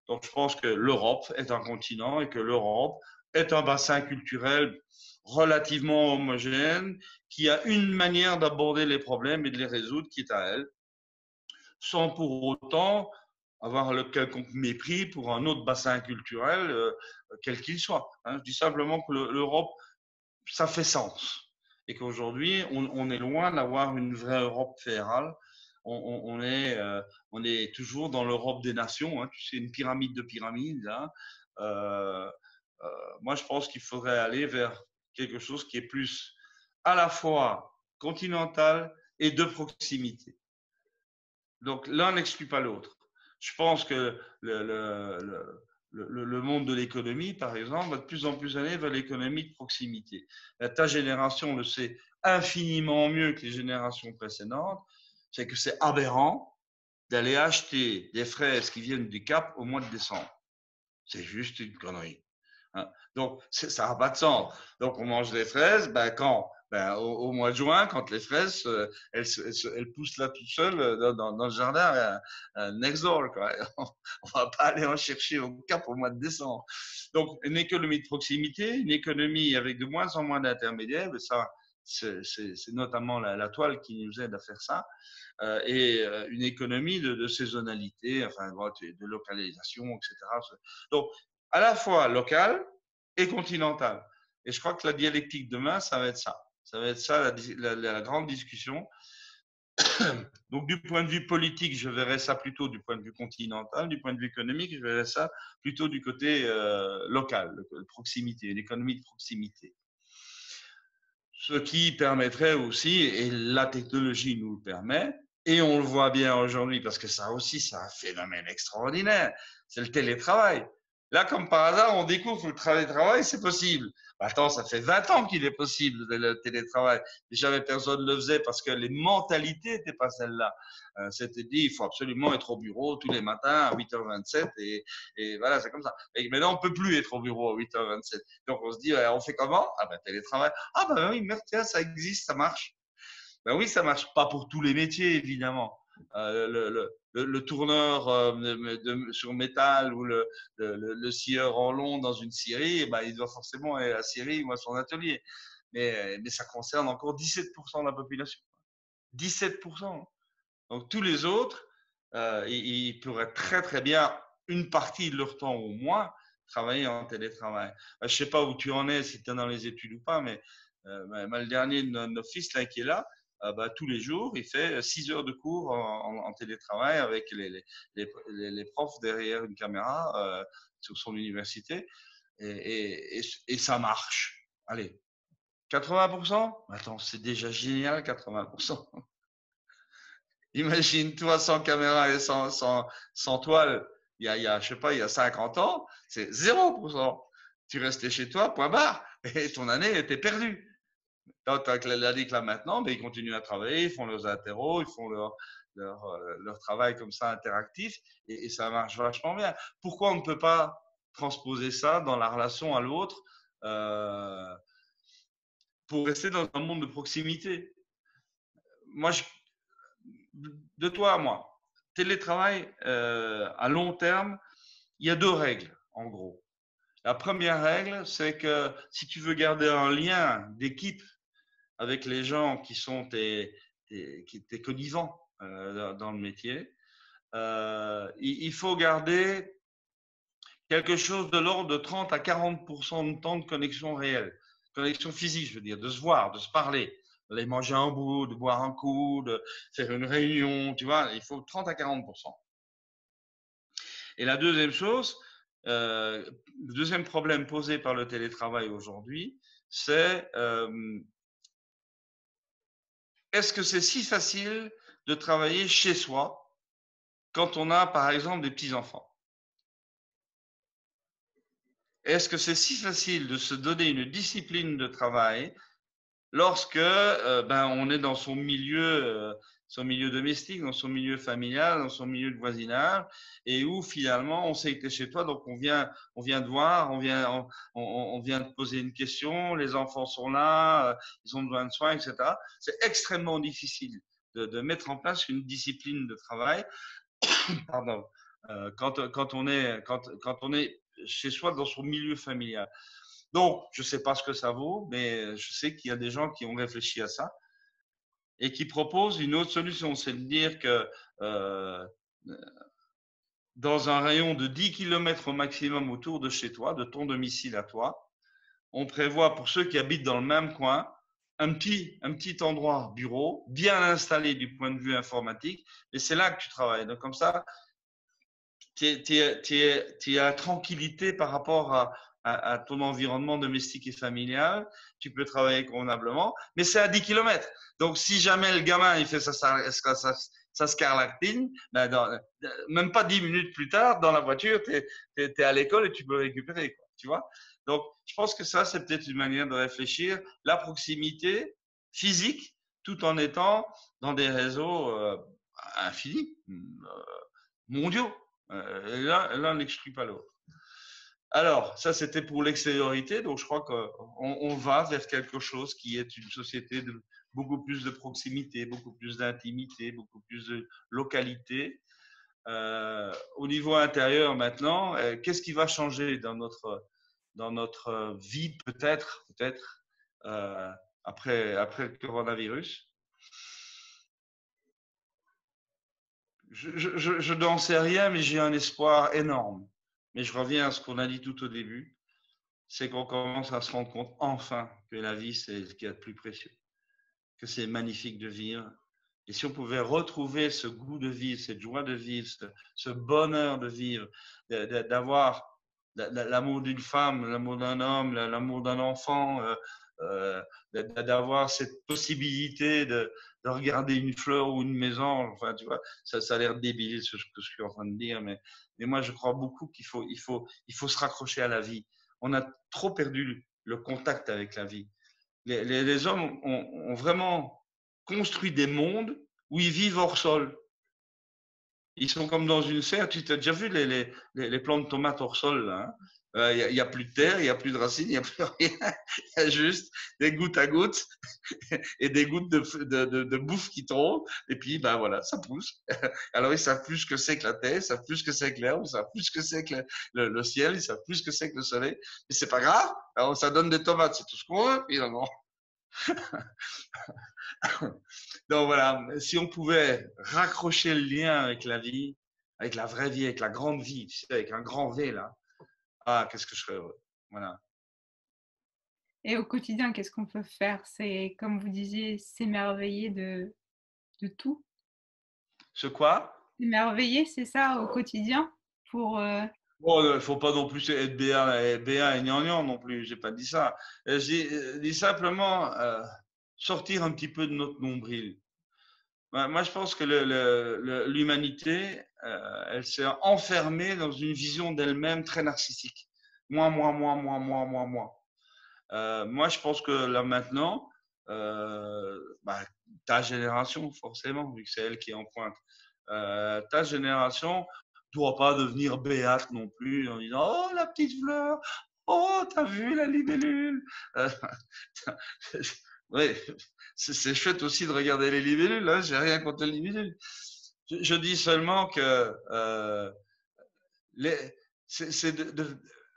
Donc, je pense que l'Europe est un continent et que l'Europe est un bassin culturel relativement homogène qui a une manière d'aborder les problèmes et de les résoudre qui est à elle, sans pour autant avoir le quelconque mépris pour un autre bassin culturel, quel qu'il soit. Hein. Je dis simplement que l'Europe, ça fait sens. Et qu'aujourd'hui, on est loin d'avoir une vraie Europe fédérale. On est toujours dans l'Europe des nations. Hein. Tu sais, une pyramide de pyramides. Hein. Euh, euh, moi, je pense qu'il faudrait aller vers quelque chose qui est plus à la fois continental et de proximité. Donc, l'un n'exclut pas l'autre. Je pense que le monde de l'économie, par exemple, va de plus en plus aller vers l'économie de proximité. Ta génération le sait infiniment mieux que les générations précédentes, c'est que c'est aberrant d'aller acheter des fraises qui viennent du Cap au mois de décembre. C'est juste une connerie. Hein. Donc, ça n'a pas de sens. Donc, on mange des fraises quand au mois de juin, quand les fraises, elles poussent là toutes seules dans le jardin next door. Quoi. On ne va pas aller en chercher au Cap au mois de décembre. Donc, une économie de proximité, une économie avec de moins en moins d'intermédiaires, ça, c'est notamment la toile qui nous aide à faire ça, et une économie de saisonnalité, enfin, de localisation, etc. Donc, à la fois local et continental. Et je crois que la dialectique demain, ça va être ça. Ça va être ça la grande discussion. Donc, du point de vue politique, je verrais ça plutôt du point de vue continental. Du point de vue économique, je verrais ça plutôt du côté local, proximité, l'économie de proximité. Ce qui permettrait aussi, et la technologie nous le permet, et on le voit bien aujourd'hui, parce que ça aussi, c'est un phénomène extraordinaire, c'est le télétravail. Là, comme par hasard, on découvre que le télétravail, c'est possible. Attends, ça fait 20 ans qu'il est possible, le télétravail. Déjà, personne ne le faisait parce que les mentalités n'étaient pas celles-là. C'était dit, il faut absolument être au bureau tous les matins à 8h27 et voilà, c'est comme ça. Et maintenant, on ne peut plus être au bureau à 8h27. Donc, on se dit, on fait comment? Ah ben, télétravail. Ah ben oui, merde, tiens, ça existe, ça marche. Ben oui, ça marche pas pour tous les métiers, évidemment. Le tourneur sur métal ou le scieur en long dans une scierie, eh ben, il doit forcément aller à la scierie ou à son atelier. Mais ça concerne encore 17% de la population. 17%. Donc tous les autres, ils pourraient très très bien, une partie de leur temps au moins, travailler en télétravail. Je ne sais pas où tu en es, si tu es dans les études ou pas, mais le dernier de nos fils là, qui est là, tous les jours, il fait 6 heures de cours en télétravail avec les profs derrière une caméra sur son université. Et ça marche. Allez, 80%? Attends, c'est déjà génial, 80%. Imagine-toi sans caméra et sans toile, je sais pas, il y a 50 ans, c'est 0%. Tu restais chez toi, point barre, et ton année était perdue. Tandis que là maintenant, ils continuent à travailler, ils font leurs interros, ils font leur travail comme ça interactif, et ça marche vachement bien. Pourquoi on ne peut pas transposer ça dans la relation à l'autre pour rester dans un monde de proximité? Moi, de toi à moi, télétravail à long terme, il y a deux règles, en gros. La première règle, c'est que si tu veux garder un lien d'équipe avec les gens qui sont tes connivants dans le métier, il faut garder quelque chose de l'ordre de 30 à 40% de temps de connexion réelle. Connexion physique, je veux dire, de se voir, de se parler, d'aller manger un bout, de boire un coup, de faire une réunion, tu vois, il faut 30 à 40%. Et la deuxième chose, le deuxième problème posé par le télétravail aujourd'hui, c'est est-ce que c'est si facile de travailler chez soi quand on a, par exemple, des petits-enfants? Est-ce que c'est si facile de se donner une discipline de travail lorsque on est dans son milieu son milieu domestique, dans son milieu familial, dans son milieu de voisinage, et où finalement on sait que tu es chez toi, donc on vient te voir, on vient te poser une question, les enfants sont là, ils ont besoin de soins, etc. C'est extrêmement difficile de mettre en place une discipline de travail, pardon, quand on est chez soi dans son milieu familial. Donc, je ne sais pas ce que ça vaut, mais je sais qu'il y a des gens qui ont réfléchi à ça et qui proposent une autre solution, c'est de dire que dans un rayon de 10 km au maximum autour de chez toi, de ton domicile à toi, on prévoit pour ceux qui habitent dans le même coin un petit endroit bureau, bien installé du point de vue informatique, et c'est là que tu travailles. Donc comme ça, tu es à tranquillité par rapport à ton environnement domestique et familial. Tu peux travailler convenablement, mais c'est à 10 km. Donc, si jamais le gamin il fait sa scarlatine, ben même pas 10 minutes plus tard, dans la voiture, tu es à l'école et tu peux récupérer. Quoi, tu vois. Donc, je pense que ça, c'est peut-être une manière de réfléchir. La proximité physique, tout en étant dans des réseaux infinis, mondiaux. L'un n'exclut pas l'autre. Alors, ça, c'était pour l'extériorité. Donc, je crois qu'on va vers quelque chose qui est une société de beaucoup plus de proximité, beaucoup plus d'intimité, beaucoup plus de localité. Au niveau intérieur, maintenant, qu'est-ce qui va changer dans notre vie, peut-être, après le coronavirus? Je n'en sais rien, mais j'ai un espoir énorme. Mais je reviens à ce qu'on a dit tout au début, c'est qu'on commence à se rendre compte enfin que la vie, c'est ce qu'il y a de plus précieux, que c'est magnifique de vivre. Et si on pouvait retrouver ce goût de vivre, cette joie de vivre, ce bonheur de vivre, d'avoir l'amour d'une femme, l'amour d'un homme, l'amour d'un enfant, d'avoir cette possibilité de regarder une fleur ou une maison, enfin, tu vois, ça a l'air débile ce que je suis en train de dire, mais moi, je crois beaucoup qu'il faut se raccrocher à la vie. On a trop perdu le contact avec la vie. Les hommes ont vraiment construit des mondes où ils vivent hors sol. Ils sont comme dans une serre. Tu as déjà vu les plants de tomates hors sol là, hein? Il y a plus de terre, il n'y a plus de racines, il n'y a plus rien. Il y a juste des gouttes à gouttes et des gouttes de bouffe qui tombent. Et puis, ben voilà, ça pousse. Alors, ils savent plus ce que c'est que la terre, ils savent plus ce que c'est que l'herbe, ils savent plus ce que c'est que le ciel, ils savent plus ce que c'est que le soleil. Mais c'est pas grave. Alors, ça donne des tomates, c'est tout ce qu'on veut, finalement. Donc voilà, si on pouvait raccrocher le lien avec la vie, avec la vraie vie, avec la grande vie, tu sais, avec un grand V là, ah, qu'est-ce que je serais heureux. Voilà. Et au quotidien, qu'est-ce qu'on peut faire? C'est, comme vous disiez, s'émerveiller de tout. Ce quoi? S'émerveiller, c'est ça, au quotidien pour, Bon, il ne faut pas non plus être béat et gnangnan non plus, j'ai pas dit ça. J'ai dit simplement sortir un petit peu de notre nombril. Moi, je pense que l'humanité, elle s'est enfermée dans une vision d'elle-même très narcissique. Moi, moi, moi, moi, moi, moi, moi. Moi, je pense que là maintenant, ta génération, forcément, vu que c'est elle qui est en pointe, ta génération doit pas devenir béate non plus en disant oh la petite fleur, oh t'as vu la libellule. Oui, c'est chouette aussi de regarder les libellules. Hein, j'ai rien contre les libellules. Je dis seulement que c'est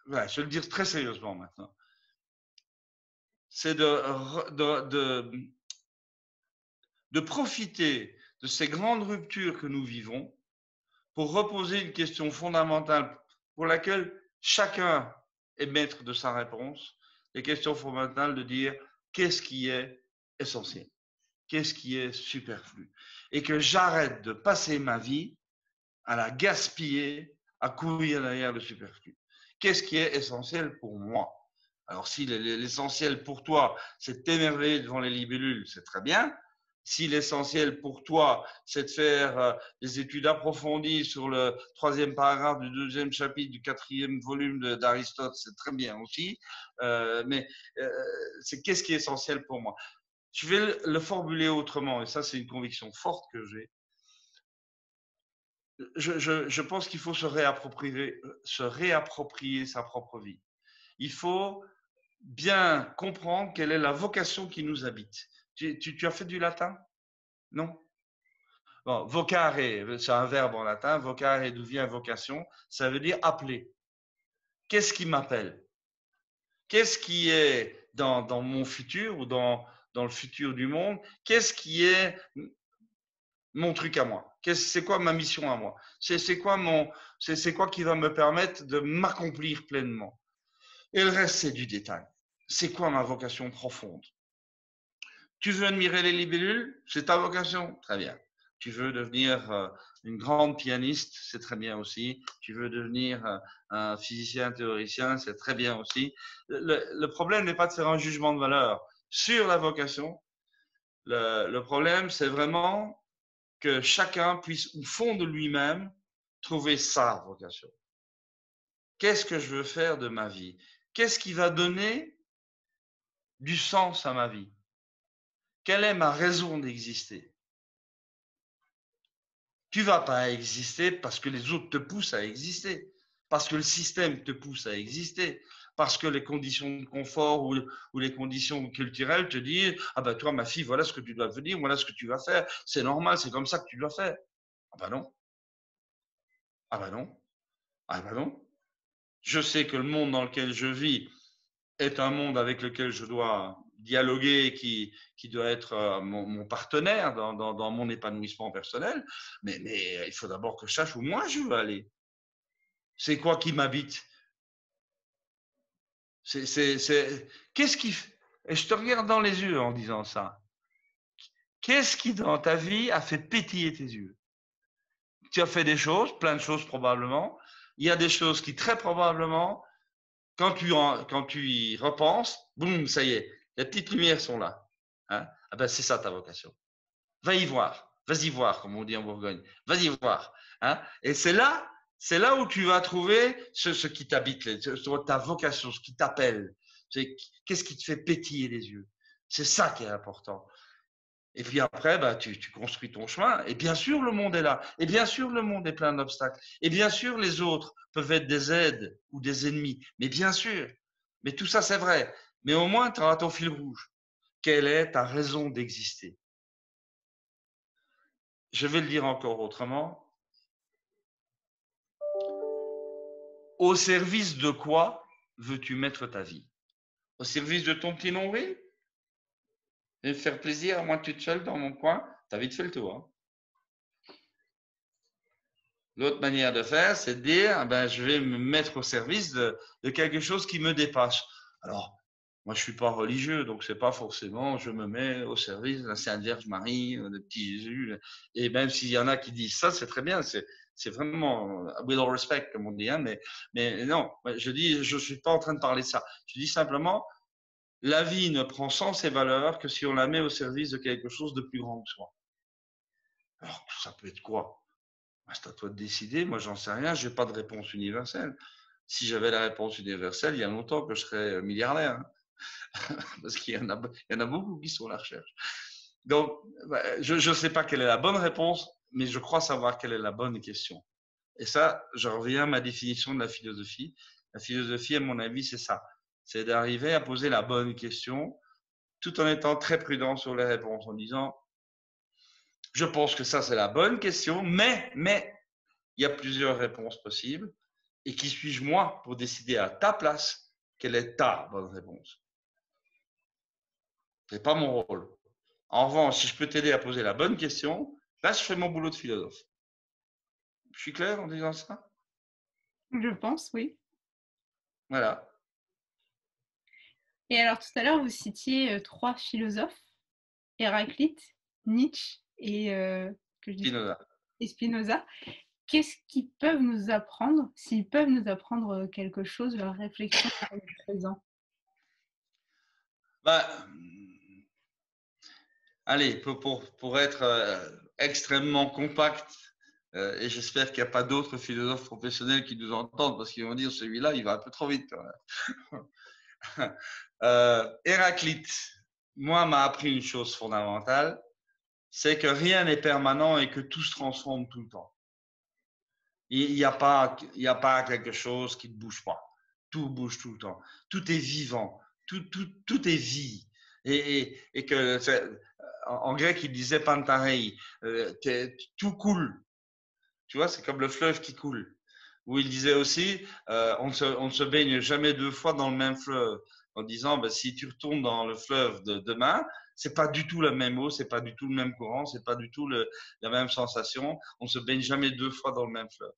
voilà, je vais le dire très sérieusement maintenant. C'est de profiter de ces grandes ruptures que nous vivons pour reposer une question fondamentale pour laquelle chacun est maître de sa réponse. Les questions fondamentales de dire qu'est-ce qui est essentiel, qu'est-ce qui est superflu, et que j'arrête de passer ma vie à la gaspiller, à courir derrière le superflu. Qu'est-ce qui est essentiel pour moi? Alors, si l'essentiel pour toi, c'est de t'émerveiller devant les libellules, c'est très bien. Si l'essentiel pour toi, c'est de faire des études approfondies sur le 3e paragraphe du 2e chapitre du 4e volume d'Aristote, c'est très bien aussi. Mais c'est qu'est-ce qui est essentiel pour moi? Je vais le formuler autrement, et ça, c'est une conviction forte que j'ai. Je pense qu'il faut se réapproprier sa propre vie. Il faut bien comprendre quelle est la vocation qui nous habite. Tu as fait du latin? Non? Bon, vocare, c'est un verbe en latin. Vocare, d'où vient vocation? Ça veut dire appeler. Qu'est-ce qui m'appelle? Qu'est-ce qui est dans mon futur ou dans le futur du monde? Qu'est-ce qui est mon truc à moi? C'est quoi ma mission à moi? C'est quoi qui va me permettre de m'accomplir pleinement? Et le reste, c'est du détail. C'est quoi ma vocation profonde? Tu veux admirer les libellules? C'est ta vocation? Très bien. Tu veux devenir une grande pianiste? C'est très bien aussi. Tu veux devenir un physicien théoricien? C'est très bien aussi. Le problème n'est pas de faire un jugement de valeur sur la vocation. Le problème, c'est vraiment que chacun puisse, au fond de lui-même, trouver sa vocation. Qu'est-ce que je veux faire de ma vie? Qu'est-ce qui va donner du sens à ma vie? Quelle est ma raison d'exister? Tu ne vas pas exister parce que les autres te poussent à exister, parce que le système te pousse à exister, parce que les conditions de confort ou les conditions culturelles te disent « Ah ben toi, ma fille, voilà ce que tu dois devenir, voilà ce que tu vas faire, c'est normal, c'est comme ça que tu dois faire. » Ah ben non. Ah ben non. Ah ben non. Je sais que le monde dans lequel je vis est un monde avec lequel je dois dialoguer, qui doit être mon partenaire dans mon épanouissement personnel, mais il faut d'abord que je sache où moi je veux aller. C'est quoi qui m'habite? Qu'est-ce qui... Et je te regarde dans les yeux en disant ça. Qu'est-ce qui dans ta vie a fait pétiller tes yeux? Tu as fait des choses, plein de choses probablement. Il y a des choses qui très probablement, quand tu y repenses, boum, ça y est, les petites lumières sont là. Hein? Ah ben, c'est ça ta vocation. Va y voir. Vas-y voir, comme on dit en Bourgogne. Vas-y voir. Hein? Et c'est là où tu vas trouver ce qui t'habite, ta vocation, ce qui t'appelle. Qu'est-ce qui te fait pétiller les yeux? C'est ça qui est important. Et puis après, bah, tu construis ton chemin. Et bien sûr, le monde est là. Et bien sûr, le monde est plein d'obstacles. Et bien sûr, les autres peuvent être des aides ou des ennemis. Mais bien sûr. Mais tout ça, c'est vrai. Mais au moins, tu auras ton fil rouge. Quelle est ta raison d'exister? Je vais le dire encore autrement. Au service de quoi veux-tu mettre ta vie? Au service de ton petit nombril? Et faire plaisir à moi toute seule dans mon coin? T'as vite fait le tour. Hein? L'autre manière de faire, c'est de dire, ben, je vais me mettre au service de quelque chose qui me dépasse. Alors, moi, je suis pas religieux, donc c'est pas forcément, je me mets au service de la Sainte Vierge Marie, de petit Jésus. Et même s'il y en a qui disent ça, c'est très bien. C'est vraiment with all respect, comme on dit. Hein, mais non, je suis pas en train de parler de ça. Je dis simplement, la vie ne prend sens et valeur que si on la met au service de quelque chose de plus grand que soi. Alors, ça peut être quoi? C'est à toi de décider. Moi, j'en sais rien. Je n'ai pas de réponse universelle. Si j'avais la réponse universelle, il y a longtemps que je serais milliardaire. Hein. Parce qu'il y en a beaucoup qui sont à la recherche. Donc, je ne sais pas quelle est la bonne réponse, mais je crois savoir quelle est la bonne question. Et ça, je reviens à ma définition de la philosophie. La philosophie, à mon avis, c'est ça. C'est d'arriver à poser la bonne question tout en étant très prudent sur les réponses, en disant, je pense que ça, c'est la bonne question, mais il y a plusieurs réponses possibles. Et qui suis-je moi pour décider à ta place quelle est ta bonne réponse? Ce n'est pas mon rôle. En revanche, si je peux t'aider à poser la bonne question, là, je fais mon boulot de philosophe. Je suis clair en disant ça? Je pense, oui. Voilà. Et alors, tout à l'heure, vous citiez 3 philosophes, Héraclite, Nietzsche et Spinoza. Spinoza. Qu'est-ce qu'ils peuvent nous apprendre, s'ils peuvent nous apprendre quelque chose, leur réflexion sur le présent? Bah, allez, pour être extrêmement compact, et j'espère qu'il n'y a pas d'autres philosophes professionnels qui nous entendent parce qu'ils vont dire celui-là, il va un peu trop vite. Héraclite, moi, m'a appris une chose fondamentale, c'est que rien n'est permanent et que tout se transforme tout le temps. Il n'y a pas quelque chose qui ne bouge pas. Tout bouge tout le temps. Tout est vivant. Tout est vie. Et que, en grec, il disait pantarei, tout coule. Tu vois, c'est comme le fleuve qui coule. Où il disait aussi, on ne se baigne jamais deux fois dans le même fleuve. En disant, ben, si tu retournes dans le fleuve de demain, c'est pas du tout la même eau, c'est pas du tout le même courant, c'est pas du tout la même sensation. On se baigne jamais deux fois dans le même fleuve,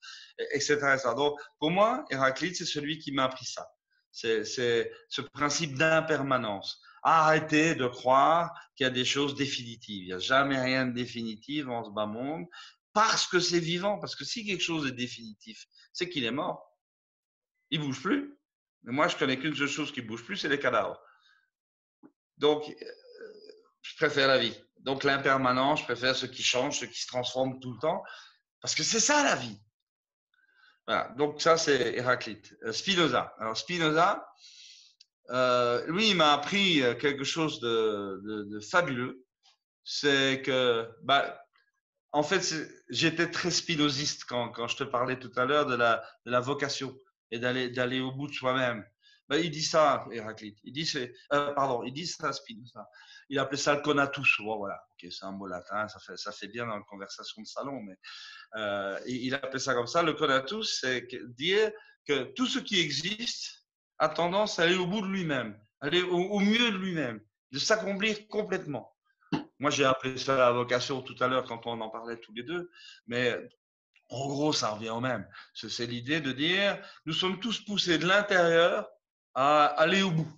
etc. etc. Donc, pour moi, Héraclite, c'est celui qui m'a appris ça. C'est ce principe d'impermanence. Arrêtez de croire qu'il y a des choses définitives. Il n'y a jamais rien de définitif dans ce bas monde parce que c'est vivant. Parce que si quelque chose est définitif, c'est qu'il est mort. Il ne bouge plus. Mais moi, je connais qu'une seule chose qui ne bouge plus, c'est les cadavres. Donc, je préfère la vie. Donc, l'impermanence, je préfère ce qui change, ce qui se transforme tout le temps, parce que c'est ça la vie. Voilà. Donc, ça, c'est Héraclite. Spinoza. Alors, Spinoza, lui, il m'a appris quelque chose de fabuleux. C'est que, bah, en fait, j'étais très spinoziste quand je te parlais tout à l'heure de la vocation et d'aller au bout de soi-même. Ben, il dit ça, Héraclite. Il dit, il dit ça, Spinoza. Il appelait ça le conatus. Bon, voilà, ok, c'est un mot latin, ça fait bien dans la conversation de salon, mais il appelait ça comme ça. Le conatus, c'est dire que tout ce qui existe a tendance à aller au bout de lui-même, aller au mieux de lui-même, de s'accomplir complètement. Moi, j'ai appelé ça la vocation tout à l'heure quand on en parlait tous les deux, mais en gros, ça revient au même. C'est l'idée de dire, nous sommes tous poussés de l'intérieur à aller au bout,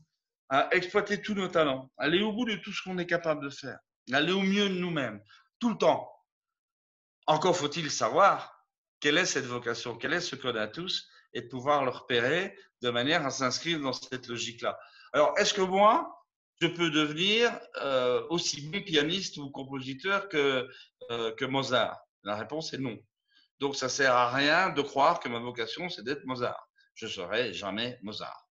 à exploiter tous nos talents, aller au bout de tout ce qu'on est capable de faire, aller au mieux de nous-mêmes, tout le temps. Encore faut-il savoir quelle est cette vocation, quel est ce qu'on a tous, et de pouvoir le repérer de manière à s'inscrire dans cette logique-là. Alors, est-ce que moi, je peux devenir aussi bon pianiste ou compositeur que Mozart? La réponse est non. Donc, ça ne sert à rien de croire que ma vocation, c'est d'être Mozart. Je ne serai jamais Mozart.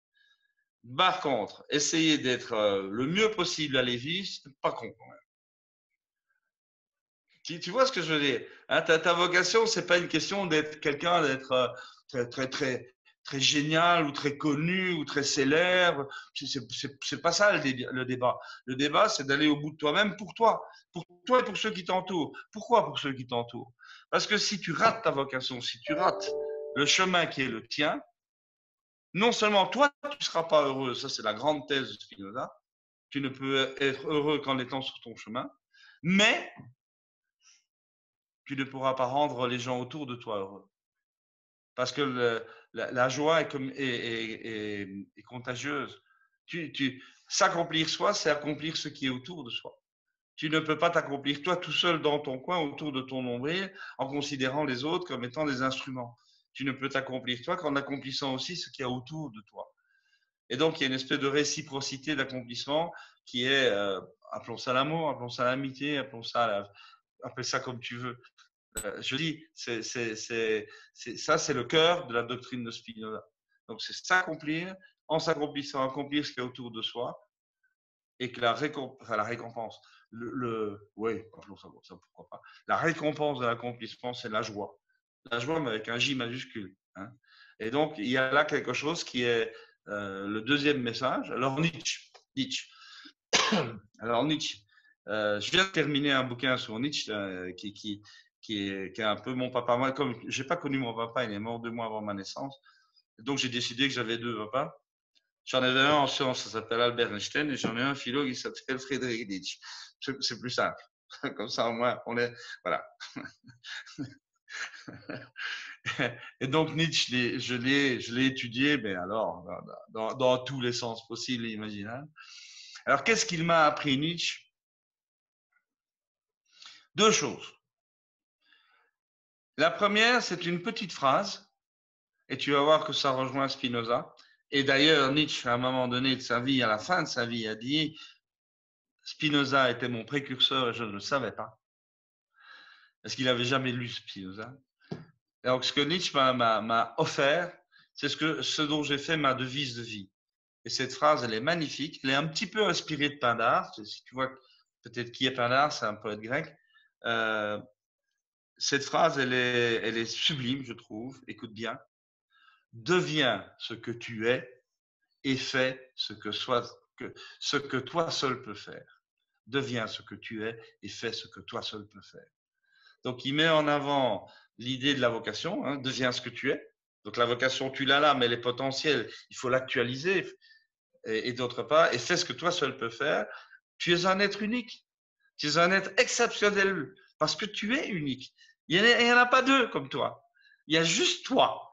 Par contre, essayer d'être le mieux possible à Lévis, c'est pas con quand même. Tu vois ce que je veux dire, hein, ta vocation, c'est pas une question d'être quelqu'un, d'être très génial ou très connu ou très célèbre. C'est pas ça le débat. Le débat, c'est d'aller au bout de toi-même pour toi et pour ceux qui t'entourent. Pourquoi pour ceux qui t'entourent? Parce que si tu rates ta vocation, si tu rates le chemin qui est le tien, non seulement toi, tu ne seras pas heureux, ça c'est la grande thèse de Spinoza, tu ne peux être heureux qu'en étant sur ton chemin, mais tu ne pourras pas rendre les gens autour de toi heureux. Parce que la joie est contagieuse. S'accomplir soi, c'est accomplir ce qui est autour de soi. Tu ne peux pas t'accomplir toi tout seul dans ton coin, autour de ton nombril, en considérant les autres comme étant des instruments. Tu ne peux t'accomplir toi qu'en accomplissant aussi ce qu'il y a autour de toi. Et donc, il y a une espèce de réciprocité d'accomplissement qui est, appelons ça l'amour, appelons ça l'amitié, appelle ça comme tu veux. Je dis, ça, c'est le cœur de la doctrine de Spinoza. Donc, c'est s'accomplir, en s'accomplissant, accomplir ce qu'il y a autour de soi, et que la récompense, oui, ça, pourquoi pas. La récompense de l'accomplissement, c'est la joie. La joie, mais avec un J majuscule. Hein. Et donc, il y a là quelque chose qui est le deuxième message. Alors, Nietzsche. Alors, Nietzsche. Je viens de terminer un bouquin sur Nietzsche qui est un peu mon papa. Moi, comme je n'ai pas connu mon papa, il est mort 2 mois avant ma naissance. Donc, j'ai décidé que j'avais 2 papas. J'en avais un en sciences, ça s'appelle Albert Einstein, et j'en ai un philo qui s'appelle Friedrich Nietzsche. C'est plus simple. Comme ça, au moins, on est. Voilà. Et donc, Nietzsche, je l'ai étudié, mais alors, dans tous les sens possibles et imaginables. Alors, qu'est-ce qu'il m'a appris, Nietzsche? 2 choses. La première, c'est une petite phrase, et tu vas voir que ça rejoint Spinoza. Et d'ailleurs, Nietzsche, à un moment donné de sa vie, à la fin de sa vie, a dit Spinoza était mon précurseur et je ne le savais pas. Parce qu'il n'avait jamais lu Spinoza. Donc, ce que Nietzsche m'a offert, c'est ce dont j'ai fait ma devise de vie. Et cette phrase, elle est magnifique. Elle est un petit peu inspirée de Pindare. Si tu vois peut-être qui est Pindare, c'est un poète grec. Cette phrase, elle est sublime, je trouve. Écoute bien. Deviens ce que tu es et fais ce que toi seul peux faire. Deviens ce que tu es et fais ce que toi seul peux faire. Donc, il met en avant l'idée de la vocation, hein, deviens ce que tu es. Donc, la vocation, tu l'as là, mais elle est potentielle. Il faut l'actualiser. Et d'autre part, et fais ce que toi seul peux faire. Tu es un être unique. Tu es un être exceptionnel parce que tu es unique. Il n'y en a pas deux comme toi. Il y a juste toi.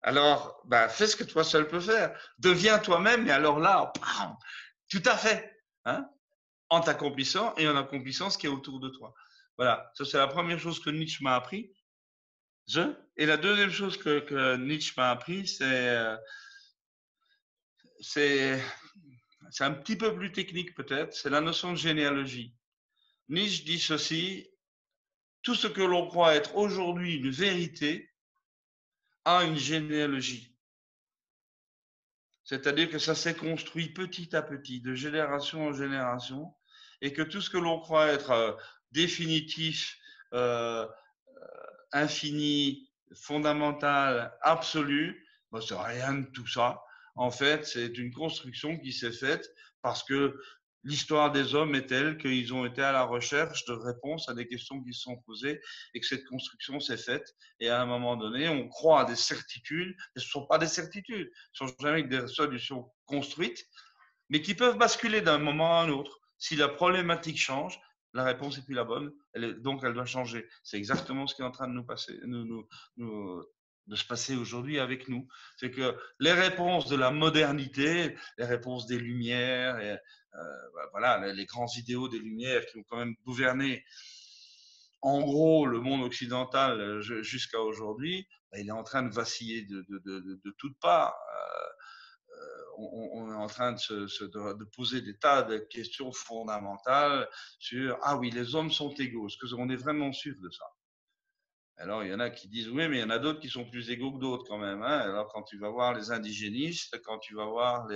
Alors, bah, fais ce que toi seul peux faire. Deviens toi-même et alors là, bam, tout à fait. Hein, en t'accomplissant et en accomplissant ce qui est autour de toi. Voilà, ça c'est la première chose que Nietzsche m'a appris. Et la deuxième chose que Nietzsche m'a appris, c'est un petit peu plus technique peut-être, c'est la notion de généalogie. Nietzsche dit ceci, tout ce que l'on croit être aujourd'hui une vérité a une généalogie. C'est-à-dire que ça s'est construit petit à petit, de génération en génération, et que tout ce que l'on croit être définitif, euh, infini, fondamental, absolu, ben, c'est rien de tout ça. En fait, c'est une construction qui s'est faite parce que l'histoire des hommes est telle qu'ils ont été à la recherche de réponses à des questions qui se sont posées et que cette construction s'est faite. Et à un moment donné, on croit à des certitudes, mais ce ne sont pas des certitudes, ce ne sont jamais des solutions construites, mais qui peuvent basculer d'un moment à un autre. Si la problématique change, la réponse n'est plus la bonne, donc elle doit changer. C'est exactement ce qui est en train de nous passer, de se passer aujourd'hui avec nous. C'est que les réponses de la modernité, les réponses des Lumières, et, voilà, les grands idéaux des Lumières qui ont quand même gouverné en gros le monde occidental jusqu'à aujourd'hui, il est en train de vaciller de toutes parts. On est en train de poser des tas de questions fondamentales sur ah oui, les hommes sont égaux. Est-ce qu'on est vraiment sûr de ça? Alors, il y en a qui disent oui, mais il y en a d'autres qui sont plus égaux que d'autres quand même. Hein. Alors, quand tu vas voir les indigénistes, quand tu vas voir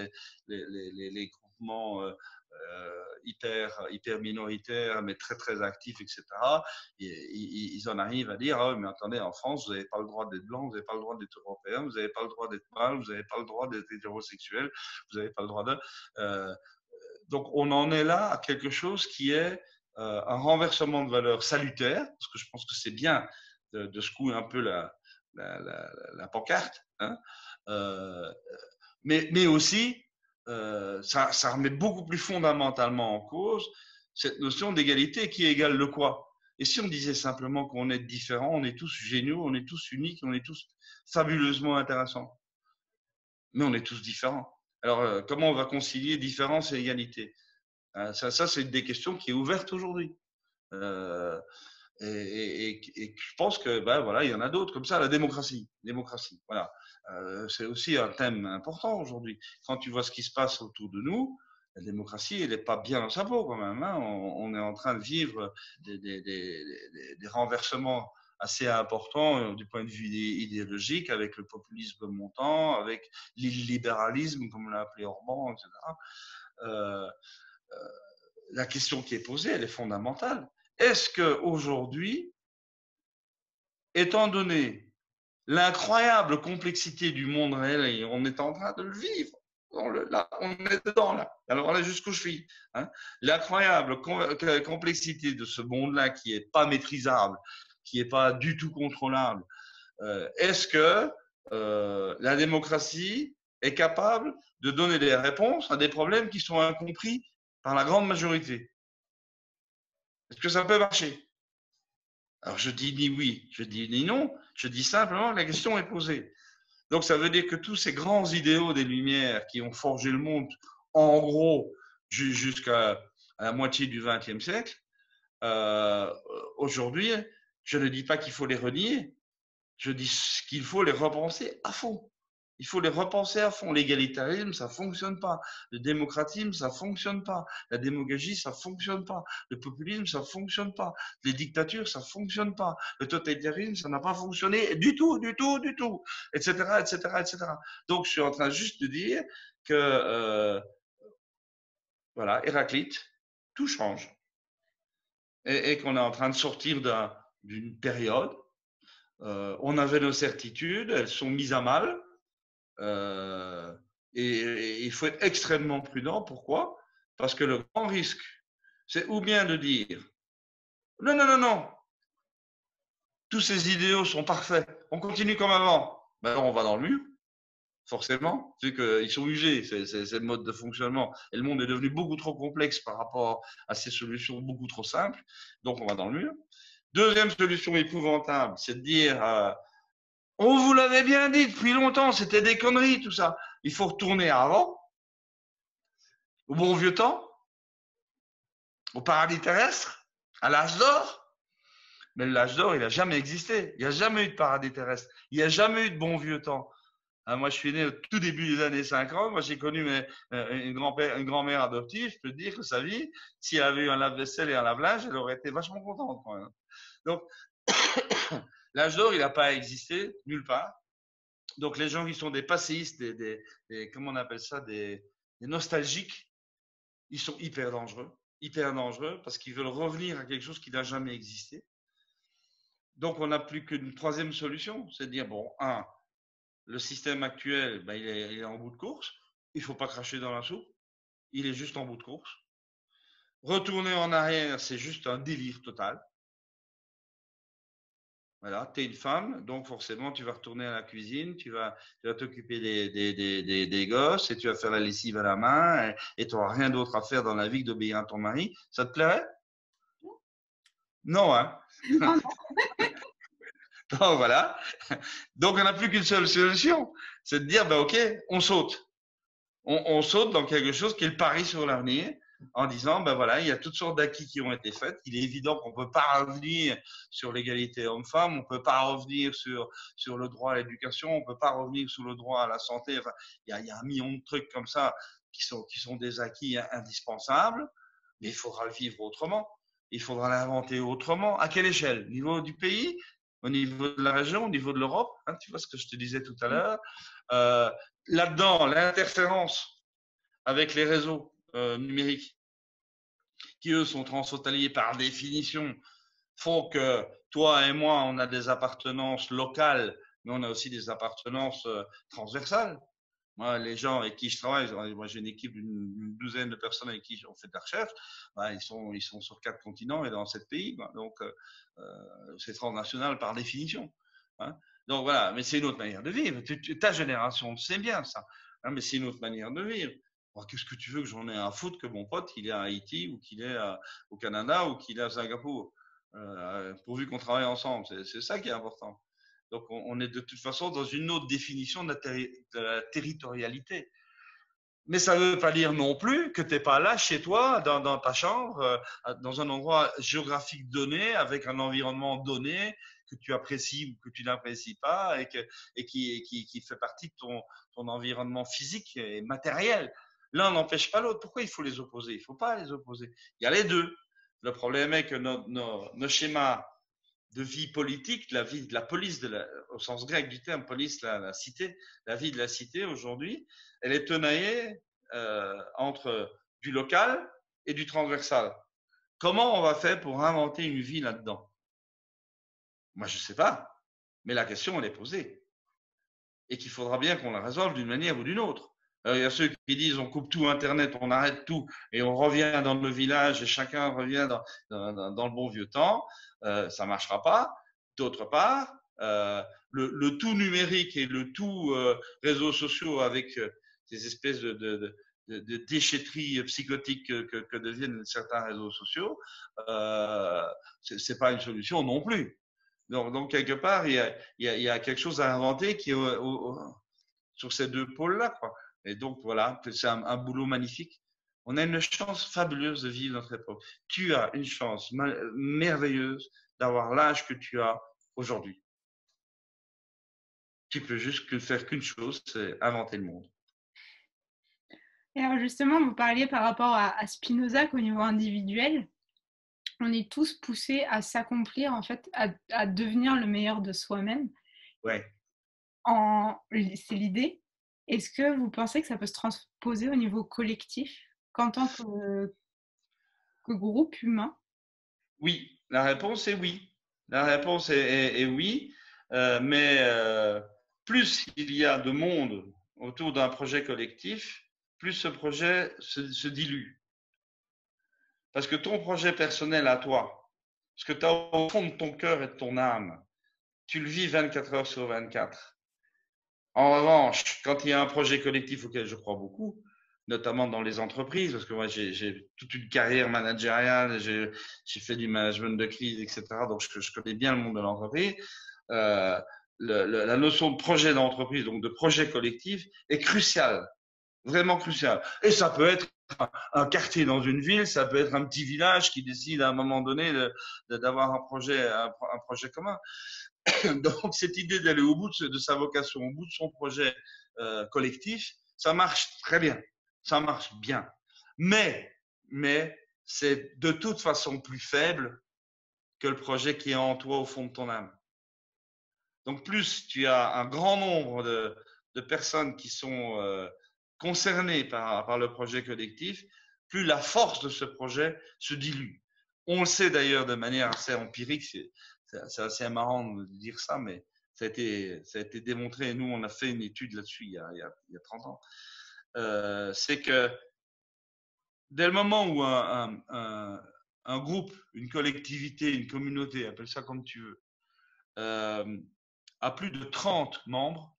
les groupements hyper minoritaires, mais très, très actifs, etc., ils en arrivent à dire ah, mais attendez, en France, vous n'avez pas le droit d'être blanc, vous n'avez pas le droit d'être européen, vous n'avez pas le droit d'être mâle, vous n'avez pas le droit d'être hétérosexuel, vous n'avez pas le droit de. Donc, on en est là à quelque chose qui est un renversement de valeurs salutaire, parce que je pense que c'est bien de secouer un peu la pancarte, hein, mais aussi ça remet beaucoup plus fondamentalement en cause cette notion d'égalité qui égale le quoi. Et si on disait simplement qu'on est différents, on est tous géniaux, on est tous uniques, on est tous fabuleusement intéressants, mais on est tous différents. Alors comment on va concilier différence et égalité? Ça c'est une des questions qui est ouverte aujourd'hui. Et je pense que voilà, il y en a d'autres comme ça. La démocratie, voilà, c'est aussi un thème important aujourd'hui. Quand tu vois ce qui se passe autour de nous, la démocratie, elle n'est pas bien dans sa peau quand même. Hein. On est en train de vivre des renversements assez importants du point de vue idéologique, avec le populisme montant, avec l'illibéralisme, comme on l'a appelé Orban, etc. Euh, la question qui est posée, elle est fondamentale. Est-ce qu'aujourd'hui, étant donné l'incroyable complexité du monde réel, et on est en train de le vivre, là, on est dedans, là, alors là jusqu'où je suis, hein, l'incroyable complexité de ce monde-là qui n'est pas maîtrisable, qui n'est pas du tout contrôlable, est-ce que la démocratie est capable de donner des réponses à des problèmes qui sont incompris par la grande majorité? Est-ce que ça peut marcher? Alors je dis ni oui, je dis ni non, je dis simplement que la question est posée. Donc ça veut dire que tous ces grands idéaux des Lumières qui ont forgé le monde, en gros, jusqu'à la moitié du XXe siècle, aujourd'hui, je ne dis pas qu'il faut les renier, je dis qu'il faut les repenser à fond. Il faut les repenser à fond. L'égalitarisme, ça fonctionne pas. Le démocratisme, ça fonctionne pas. La démagogie, ça fonctionne pas. Le populisme, ça fonctionne pas. Les dictatures, ça fonctionne pas. Le totalitarisme, ça n'a pas fonctionné du tout, du tout, du tout, etc., etc., etc. Donc, je suis en train juste de dire que, voilà, Héraclite, tout change. Et qu'on est en train de sortir d'une période. On avait nos certitudes, elles sont mises à mal. Et il faut être extrêmement prudent. Pourquoi? Parce que le grand risque, c'est ou bien de dire non, non, non, non, tous ces idéaux sont parfaits, on continue comme avant. Ben alors on va dans le mur, forcément. C'est qu'ils sont usés, c'est le mode de fonctionnement. Et le monde est devenu beaucoup trop complexe par rapport à ces solutions beaucoup trop simples. Donc on va dans le mur. Deuxième solution épouvantable, c'est de dire on vous l'avait bien dit depuis longtemps, c'était des conneries, tout ça. Il faut retourner à avant, au bon vieux temps, au paradis terrestre, à l'âge d'or. Mais l'âge d'or, il n'a jamais existé. Il n'y a jamais eu de paradis terrestre. Il n'y a jamais eu de bon vieux temps. Moi, je suis né au tout début des années 50. Moi, j'ai connu une grand-mère adoptive. Je peux te dire que sa vie, si elle avait eu un lave-vaisselle et un lave-linge, elle aurait été vachement contente quand même. Donc, l'âge d'or, il n'a pas existé nulle part. Donc, les gens qui sont des passéistes, comment on appelle ça, des nostalgiques, ils sont hyper dangereux parce qu'ils veulent revenir à quelque chose qui n'a jamais existé. Donc, on n'a plus qu'une troisième solution, c'est de dire, bon, le système actuel, ben, il est en bout de course, il ne faut pas cracher dans la soupe, il est juste en bout de course. Retourner en arrière, c'est juste un délire total. Voilà, tu es une femme, donc forcément, tu vas retourner à la cuisine, tu vas t'occuper des gosses et tu vas faire la lessive à la main et tu n'auras rien d'autre à faire dans la vie que d'obéir à ton mari. Ça te plairait? Non, hein? Non, non. Donc voilà. Donc on n'a plus qu'une seule solution, c'est de dire, ben ok, on saute. On saute dans quelque chose qui est le pari sur l'avenir, en disant, ben voilà, il y a toutes sortes d'acquis qui ont été faits. Il est évident qu'on ne peut pas revenir sur l'égalité homme-femme, on ne peut pas revenir sur le droit à l'éducation, on ne peut pas revenir sur le droit à la santé. Enfin, il y a un million de trucs comme ça qui sont des acquis indispensables, mais il faudra le vivre autrement. Il faudra l'inventer autrement. À quelle échelle? Au niveau du pays? Au niveau de la région? Au niveau de l'Europe? Hein, tu vois ce que je te disais tout à l'heure. Là-dedans, l'interférence avec les réseaux numériques, qui eux sont transfrontaliers par définition, font que toi et moi, on a des appartenances locales, mais on a aussi des appartenances transversales. Moi, les gens avec qui je travaille, moi j'ai une équipe d'une douzaine de personnes avec qui on fait de la recherche, ils sont sur 4 continents et dans 7 pays. Donc, c'est transnational par définition. Hein. Donc voilà, mais c'est une autre manière de vivre. Ta génération sait bien ça, hein, mais c'est une autre manière de vivre. Qu'est-ce que tu veux que j'en ai à foutre que mon pote, il est à Haïti ou qu'il est au Canada ou qu'il est à Singapour, pourvu qu'on travaille ensemble. C'est ça qui est important. Donc, on est de toute façon dans une autre définition de la territorialité. Mais ça ne veut pas dire non plus que tu n'es pas là chez toi, dans ta chambre, dans un endroit géographique donné, avec un environnement donné, que tu apprécies ou que tu n'apprécies pas, et qui fait partie de ton environnement physique et matériel. L'un n'empêche pas l'autre. Pourquoi il faut les opposer? Il ne faut pas les opposer. Il y a les deux. Le problème est que nos schémas de vie politique, la vie de la police, au sens grec du terme, police, la cité, la vie de la cité aujourd'hui, elle est tenaillée entre du local et du transversal. Comment on va faire pour inventer une vie là-dedans? Moi, je ne sais pas, mais la question, elle est posée. Et qu'il faudra bien qu'on la résolve d'une manière ou d'une autre. Il y a ceux qui disent on coupe tout Internet, on arrête tout et on revient dans le village et chacun revient dans le bon vieux temps. Ça ne marchera pas. D'autre part, le tout numérique et le tout réseaux sociaux avec ces espèces de déchetterie psychotique que deviennent certains réseaux sociaux, ce n'est pas une solution non plus. Donc quelque part, il y a quelque chose à inventer qui est sur ces deux pôles-là, quoi. Et donc, voilà, c'est un boulot magnifique. On a une chance fabuleuse de vivre notre époque. Tu as une chance merveilleuse d'avoir l'âge que tu as aujourd'hui. Tu peux juste faire qu'une chose, c'est inventer le monde. Et alors justement, vous parliez par rapport à Spinoza qu'au niveau individuel, on est tous poussés à s'accomplir, en fait, à devenir le meilleur de soi-même. Ouais. C'est l'idée. Est-ce que vous pensez que ça peut se transposer au niveau collectif, qu'en tant que groupe humain? Oui, la réponse est oui. La réponse est oui, mais plus il y a de monde autour d'un projet collectif, plus ce projet se dilue. Parce que ton projet personnel à toi, ce que tu as au fond de ton cœur et de ton âme, tu le vis 24 heures sur 24. En revanche, quand il y a un projet collectif auquel je crois beaucoup, notamment dans les entreprises, parce que moi j'ai toute une carrière managériale, j'ai fait du management de crise, etc. Donc je connais bien le monde de l'entreprise. Euh, la notion de projet d'entreprise, donc de projet collectif, est cruciale, vraiment cruciale. Et ça peut être un quartier dans une ville, ça peut être un petit village qui décide à un moment donné d'avoir un projet commun. Donc, cette idée d'aller au bout de sa vocation, au bout de son projet collectif, ça marche très bien. Ça marche bien. Mais c'est de toute façon plus faible que le projet qui est en toi au fond de ton âme. Donc, plus tu as un grand nombre de personnes qui sont concernées par le projet collectif, plus la force de ce projet se dilue. On le sait d'ailleurs de manière assez empirique, c'est assez marrant de dire ça, mais ça a été démontré, et nous on a fait une étude là-dessus il y a 30 ans. C'est que dès le moment où un groupe, une collectivité, une communauté, appelle ça comme tu veux, a plus de 30 membres,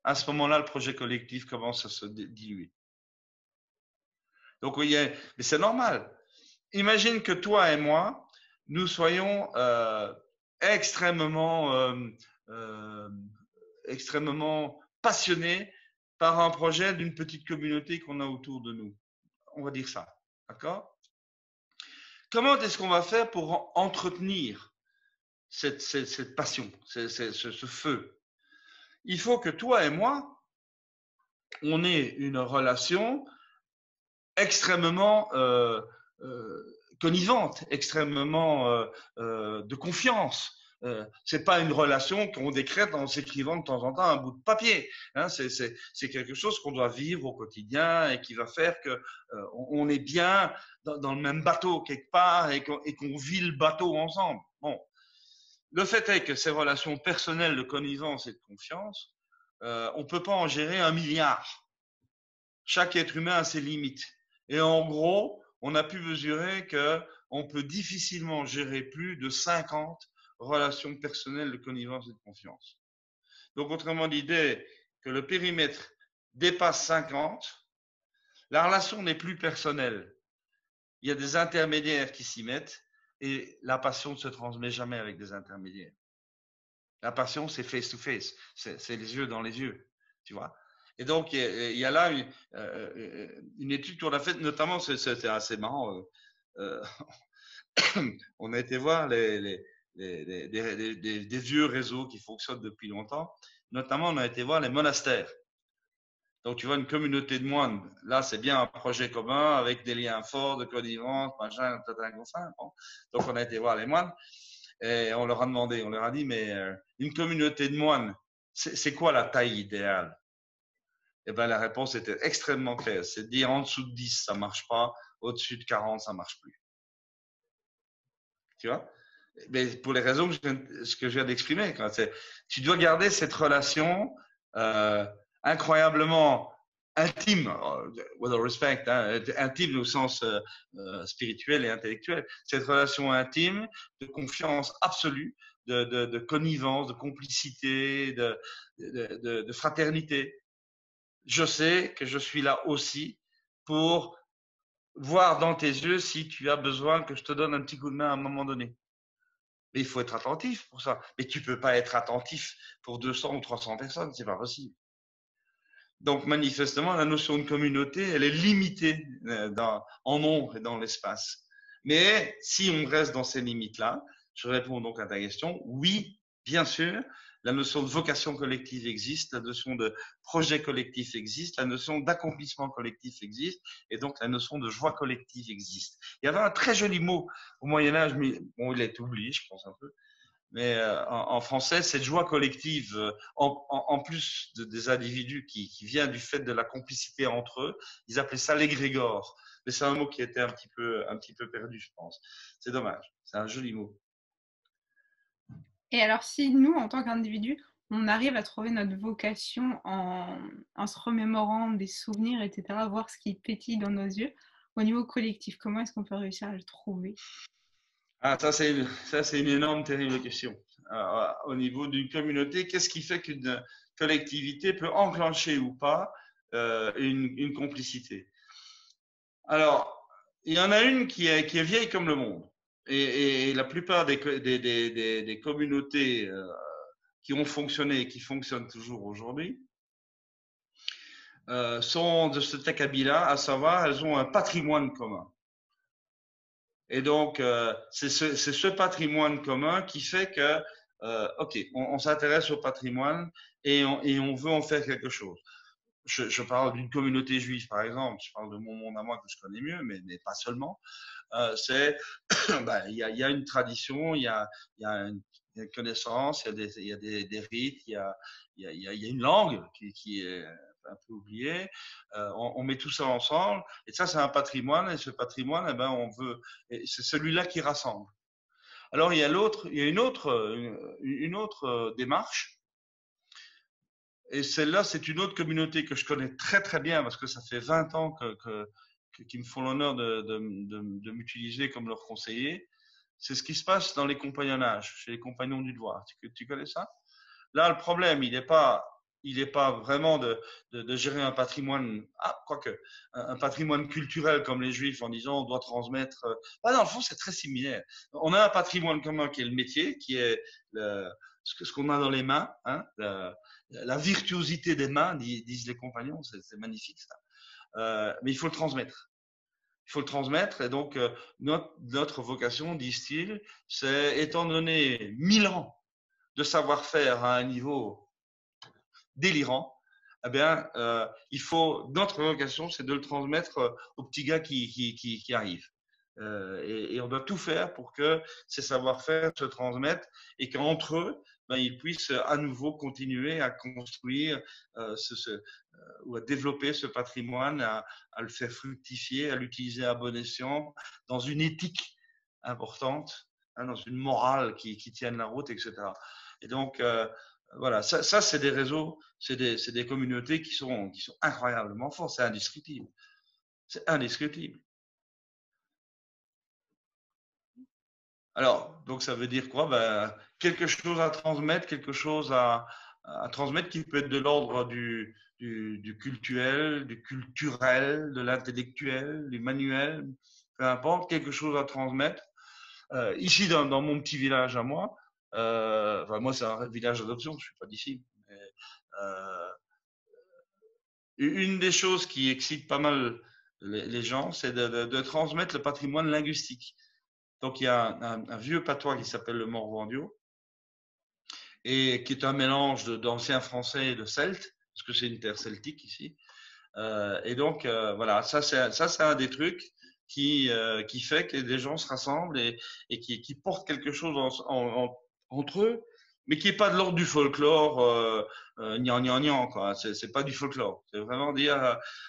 à ce moment-là, le projet collectif commence à se diluer. Donc, oui, mais c'est normal. Imagine que toi et moi, nous soyons extrêmement passionnés par un projet d'une petite communauté qu'on a autour de nous. On va dire ça. D'accord? Comment est-ce qu'on va faire pour entretenir cette passion, ce feu? Il faut que toi et moi, on ait une relation extrêmement connivente, extrêmement de confiance. C'est pas une relation qu'on décrète en s'écrivant de temps en temps un bout de papier. Hein, c'est quelque chose qu'on doit vivre au quotidien et qui va faire que on est bien dans le même bateau quelque part et qu'on vit le bateau ensemble. Bon, le fait est que ces relations personnelles de connivence et de confiance, on peut pas en gérer 1 milliard. Chaque être humain a ses limites. Et en gros, on a pu mesurer qu'on peut difficilement gérer plus de 50 relations personnelles de connivence et de confiance. Donc, autrement dit, dès que le périmètre dépasse 50, la relation n'est plus personnelle. Il y a des intermédiaires qui s'y mettent et la passion ne se transmet jamais avec des intermédiaires. La passion, c'est face to face, c'est les yeux dans les yeux, tu vois. Et donc, il y a là une étude qu'on a faite, notamment, c'était assez marrant. On a été voir des vieux réseaux qui fonctionnent depuis longtemps. Notamment, on a été voir les monastères. Donc, tu vois, une communauté de moines. Là, c'est bien un projet commun avec des liens forts de connivence, machin, bon. Donc, on a été voir les moines et on leur a demandé, on leur a dit, mais une communauté de moines, c'est quoi la taille idéale? Eh ben, la réponse était extrêmement claire. C'est de dire en dessous de 10, ça marche pas. Au-dessus de 40, ça marche plus. Tu vois? Mais pour les raisons que je viens d'exprimer. Tu dois garder cette relation incroyablement intime, with all respect, hein, intime au sens spirituel et intellectuel. Cette relation intime de confiance absolue, de connivence, de complicité, de fraternité. Je sais que je suis là aussi pour voir dans tes yeux si tu as besoin que je te donne un petit coup de main à un moment donné. Mais il faut être attentif pour ça. Mais tu peux pas être attentif pour 200 ou 300 personnes, c'est pas possible. Donc manifestement, la notion de communauté, elle est limitée en nombre et dans l'espace. Mais si on reste dans ces limites-là, je réponds donc à ta question, oui, bien sûr, La notion de vocation collective existe, la notion de projet collectif existe, la notion d'accomplissement collectif existe, et donc la notion de joie collective existe. Il y avait un très joli mot au Moyen-Âge, mais bon, il a été oublié, je pense un peu. Mais en français, cette joie collective, en plus des individus qui vient du fait de la complicité entre eux, ils appelaient ça l'égrégore. Mais c'est un mot qui était un petit peu perdu, je pense. C'est dommage. C'est un joli mot. Et alors, si nous, en tant qu'individus, on arrive à trouver notre vocation en se remémorant des souvenirs, etc., voir ce qui pétille dans nos yeux, au niveau collectif, comment est-ce qu'on peut réussir à le trouver? Ah, ça, c'est une énorme, terrible question. Au niveau d'une communauté, qu'est-ce qui fait qu'une collectivité peut enclencher ou pas une complicité? Alors, il y en a une qui est vieille comme le monde. Et la plupart des communautés qui ont fonctionné et qui fonctionnent toujours aujourd'hui sont de cet acabit-là, à savoir, elles ont un patrimoine commun. Et donc, c'est ce patrimoine commun qui fait que, OK, on s'intéresse au patrimoine et on veut en faire quelque chose. Je parle d'une communauté juive, par exemple. Je parle de mon monde à moi que je connais mieux, mais pas seulement. Il y a une tradition, il y a une connaissance, il y a des rites, il y a une langue qui est un peu oubliée. On met tout ça ensemble, et ça, c'est un patrimoine, et ce patrimoine, eh ben, c'est celui-là qui rassemble. Alors, il y a une autre démarche, et celle-là, c'est une autre communauté que je connais très très bien parce que ça fait 20 ans qu'ils me font l'honneur de m'utiliser comme leur conseiller. C'est ce qui se passe dans les compagnonnages, chez les compagnons du devoir. Tu connais ça? Là, le problème, il est pas vraiment de gérer un patrimoine, quoique, un patrimoine culturel comme les Juifs en disant on doit transmettre. Dans le fond, c'est très similaire. On a un patrimoine commun qui est le métier, qui est ce qu'on a dans les mains, hein, la virtuosité des mains, disent les compagnons, c'est magnifique ça. Mais il faut le transmettre. Il faut le transmettre, et donc notre vocation, disent-ils, c'est, étant donné 1000 ans de savoir-faire à un niveau délirant, eh bien, notre vocation, c'est de le transmettre aux petits gars qui arrivent. Et on doit tout faire pour que ces savoir-faire se transmettent et qu'entre eux, ils puissent à nouveau continuer à construire ou à développer ce patrimoine, à le faire fructifier, à l'utiliser à bon escient, dans une éthique importante, hein, dans une morale qui tienne la route, etc. Et donc, voilà, ça c'est des réseaux, c'est des communautés qui sont incroyablement fortes, c'est indescriptible. C'est indescriptible. Alors, donc ça veut dire quoi? Quelque chose à transmettre, quelque chose à transmettre qui peut être de l'ordre du cultuel, du culturel, de l'intellectuel, du manuel, peu importe, quelque chose à transmettre. Ici, dans mon petit village à moi, moi c'est un village d'adoption, je ne suis pas d'ici. Mais, une des choses qui excite pas mal les gens, c'est de transmettre le patrimoine linguistique. Donc, il y a un vieux patois qui s'appelle le morvandio, et qui est un mélange d'ancien français et de celte, parce que c'est une terre celtique ici. Et donc, voilà, ça c'est un des trucs qui fait que des gens se rassemblent et qui portent quelque chose entre eux, mais qui n'est pas de l'ordre du folklore, gnang, quoi. C'est pas du folklore. C'est vraiment dire,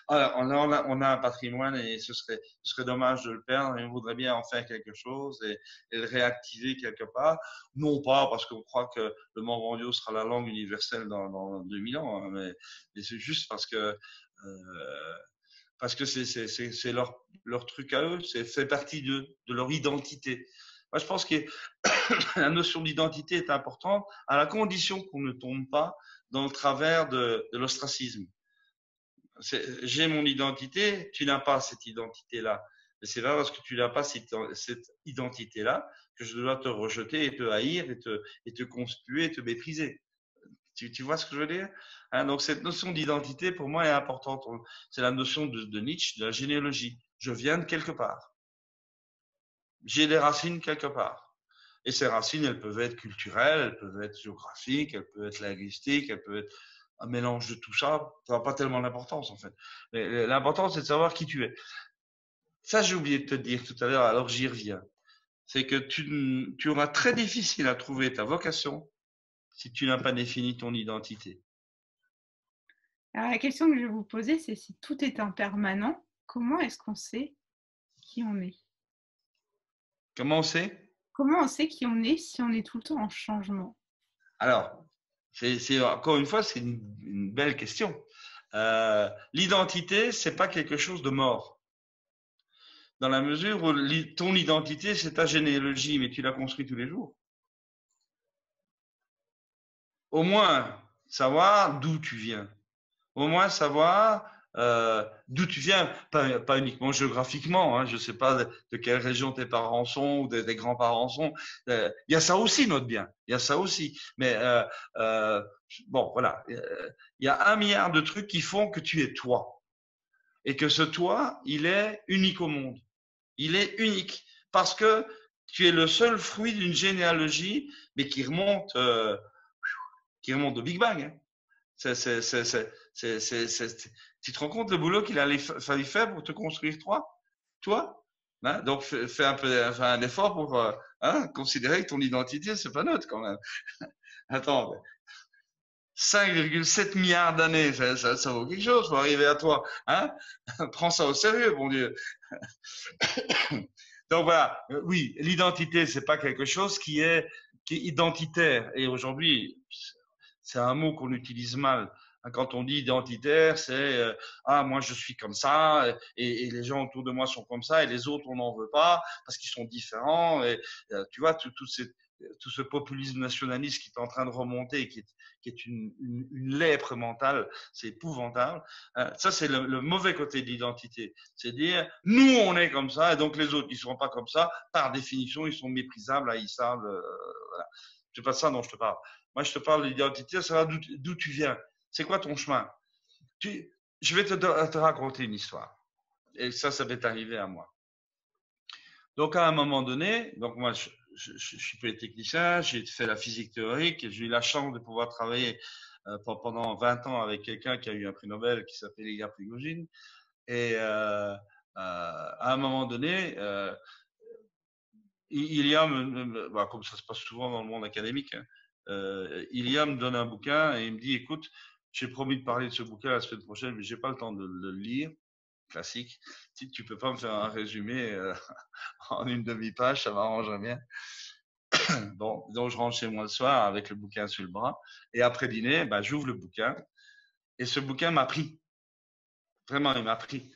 on a un patrimoine et ce serait dommage de le perdre et on voudrait bien en faire quelque chose et le réactiver quelque part. Non pas parce qu'on croit que le morvandio sera la langue universelle dans 2000 ans, hein, mais c'est juste parce que c'est leur truc à eux, c'est fait partie de leur identité. Moi, je pense que la notion d'identité est importante à la condition qu'on ne tombe pas dans le travers de l'ostracisme. J'ai mon identité, tu n'as pas cette identité-là. Mais c'est pas parce que tu n'as pas cette identité-là que je dois te rejeter et te haïr et te conspuer et te mépriser. Tu vois ce que je veux dire, hein? Donc cette notion d'identité, pour moi, est importante. C'est la notion de Nietzsche, de la généalogie. Je viens de quelque part. J'ai des racines quelque part. Et ces racines, elles peuvent être culturelles, elles peuvent être géographiques, elles peuvent être linguistiques, elles peuvent être un mélange de tout ça. Ça n'a pas tellement d'importance, en fait. L'important, c'est de savoir qui tu es. Ça, j'ai oublié de te dire tout à l'heure, alors j'y reviens. C'est que tu auras très difficile à trouver ta vocation si tu n'as pas défini ton identité. Alors la question que je vais vous poser, c'est si tout est impermanent, comment est-ce qu'on sait qui on est? Comment on sait? Comment on sait qui on est si on est tout le temps en changement? Alors, encore une fois, c'est une belle question. L'identité, c'est pas quelque chose de mort. Dans la mesure où ton identité, c'est ta généalogie, mais tu la construis tous les jours. Au moins, savoir d'où tu viens. Au moins savoir d'où tu viens, pas uniquement géographiquement. Hein, je ne sais pas de quelle région tes parents sont ou des grands-parents sont. Il y a ça aussi, notre bien. Il y a ça aussi. Mais bon, voilà. Il y a 1 milliard de trucs qui font que tu es toi. Et que ce toi, il est unique au monde. Il est unique. Parce que tu es le seul fruit d'une généalogie, mais qui remonte au Big Bang. Hein. Tu te rends compte le boulot qu'il a fallu faire pour te construire toi, hein. Donc fais un effort pour considérer que ton identité c'est pas neutre quand même. Attends, 5,7 milliards d'années, ça vaut quelque chose pour arriver à toi, hein. Prends ça au sérieux, mon Dieu. Donc voilà, oui, l'identité c'est pas quelque chose qui est identitaire. Et aujourd'hui, c'est un mot qu'on utilise mal. Quand on dit identitaire, c'est moi je suis comme ça et les gens autour de moi sont comme ça et les autres on n'en veut pas parce qu'ils sont différents. Et tu vois tout ce populisme nationaliste qui est en train de remonter, qui est une lèpre mentale, c'est épouvantable. Ça c'est le mauvais côté de l'identité, c'est dire nous on est comme ça et donc les autres qui ne sont pas comme ça, par définition ils sont méprisables, haïssables. Voilà. C'est pas de ça dont je te parle. Moi, je te parle de l'identité, savoir d'où tu viens. C'est quoi ton chemin? Je vais te raconter une histoire. Et ça m'est arrivé à moi. Donc, à un moment donné, donc moi, je suis polytechnicien, j'ai fait la physique théorique et j'ai eu la chance de pouvoir travailler pendant 20 ans avec quelqu'un qui a eu un prix Nobel qui s'appelle Ilya Prigogine. Et à un moment donné, Ilya, comme ça se passe souvent dans le monde académique, hein, Ilya me donne un bouquin et il me dit, écoute, j'ai promis de parler de ce bouquin la semaine prochaine, mais j'ai pas le temps de le lire. Classique. Si tu peux pas me faire un résumé en une demi-page, ça m'arrange bien. Bon, donc je rentre chez moi le soir avec le bouquin sur le bras et après dîner, j'ouvre le bouquin et ce bouquin m'a pris. Vraiment, il m'a pris.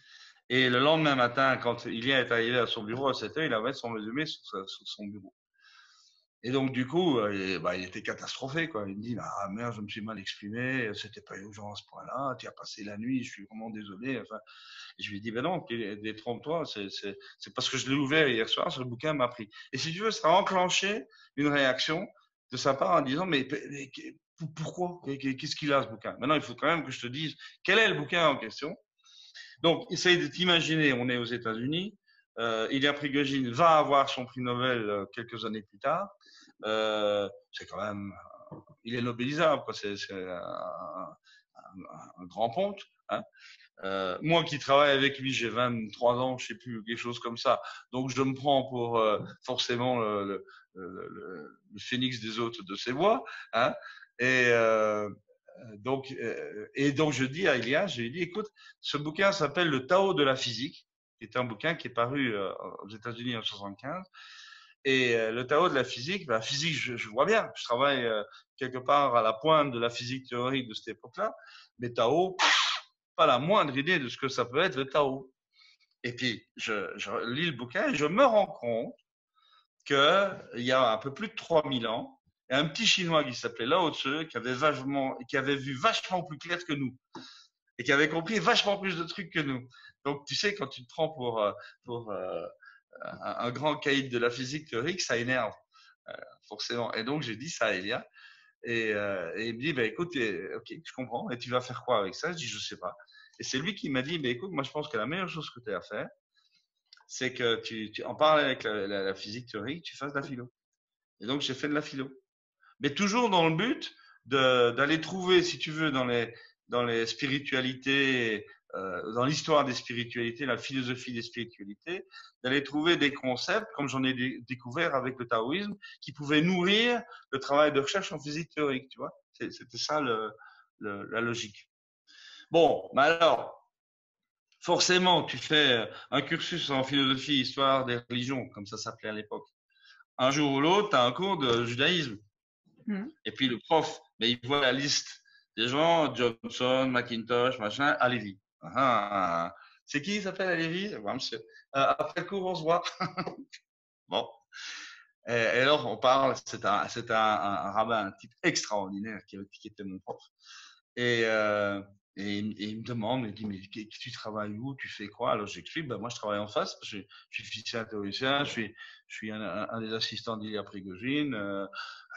Et le lendemain matin, quand Ilya est arrivé à son bureau à 7 heures, il avait son résumé sur son bureau. Et donc, du coup, il était catastrophé, quoi. Il me dit, ah merde, je me suis mal exprimé, c'était pas urgent à ce point-là, tu as passé la nuit, je suis vraiment désolé. Enfin, et je lui ai dit, ben non, détrompe-toi, c'est parce que je l'ai ouvert hier soir, ce bouquin m'a pris. Et si tu veux, ça a enclenché une réaction de sa part en disant, mais pourquoi? Qu'est-ce qu'il a, ce bouquin? Maintenant, il faut quand même que je te dise, quel est le bouquin en question? Donc, essaye de t'imaginer, on est aux États-Unis, Ilya Prigogine va avoir son prix Nobel quelques années plus tard. C'est quand même, il est nobelisable, quoi. C'est un grand ponte. Hein. Moi qui travaille avec lui, j'ai 23 ans, je sais plus, quelque chose comme ça. Donc je me prends pour forcément le phénix des hôtes de ses voix. Hein. Et donc je dis à Ilya, je lui dis, écoute, ce bouquin s'appelle Le Tao de la physique, qui est un bouquin qui est paru aux États-Unis en 75. Et le Tao de la physique, je vois bien, je travaille quelque part à la pointe de la physique théorique de cette époque-là, mais Tao, pas la moindre idée de ce que ça peut être le Tao. Et puis, je lis le bouquin et je me rends compte qu'il y a un peu plus de 3000 ans, il y a un petit Chinois qui s'appelait Lao Tzu, qui avait vu vachement plus clair que nous et qui avait compris vachement plus de trucs que nous. Donc, tu sais, quand tu te prends pour un grand caïd de la physique théorique, ça énerve, forcément. Et donc, j'ai dit ça à Elia. Et il me dit, écoute, ok, je comprends. Et tu vas faire quoi avec ça? Je dis, je sais pas. Et c'est lui qui m'a dit, écoute, moi, je pense que la meilleure chose que tu as à faire, c'est que tu en parles avec la physique théorique, tu fasses de la philo. Et donc, j'ai fait de la philo. Mais toujours dans le but d'aller trouver, si tu veux, dans les spiritualités, dans l'histoire des spiritualités, la philosophie des spiritualités, d'aller trouver des concepts, comme j'en ai découvert avec le taoïsme, qui pouvaient nourrir le travail de recherche en physique théorique, tu vois. C'était ça la logique. Bon, mais alors, forcément, tu fais un cursus en philosophie, histoire des religions, comme ça s'appelait à l'époque. Un jour ou l'autre, tu as un cours de judaïsme. Et puis le prof, mais il voit la liste des gens, Johnson, McIntosh, machin, Alevi. C'est qui il s'appelle Alevi? Ouais, monsieur. Après le cours, on se voit. Bon. Et alors, on parle, c'est un rabbin, un type extraordinaire qui était mon prof. Et il me demande, il me dit, mais tu travailles où? Tu fais quoi? Alors j'explique, ben, moi je travaille en face, je suis physicien théoricien, je suis un des assistants d'Ilya Prigogine.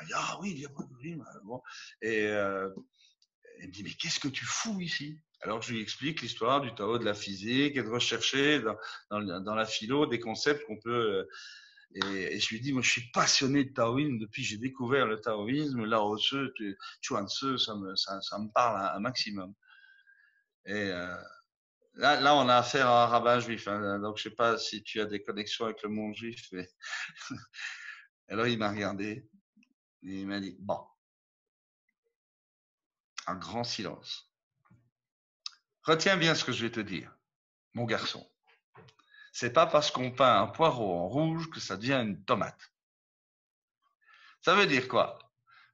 Il dit, ah oui, Ilya Prigogine. Bon. Et il me dit, mais qu'est-ce que tu fous ici? Alors je lui explique l'histoire du Tao, de la physique, et de rechercher dans la philo des concepts qu'on peut. Et je lui dis, moi, je suis passionné de taoïsme depuis que j'ai découvert le taoïsme. Lao Tzu, Chuan Tzu, ça me parle un maximum. Et là, on a affaire à un rabbin juif. Hein, donc, je ne sais pas si tu as des connexions avec le monde juif. Mais alors, il m'a regardé et il m'a dit, bon, un grand silence. Retiens bien ce que je vais te dire, mon garçon. C'est pas parce qu'on peint un poireau en rouge que ça devient une tomate. Ça veut dire quoi?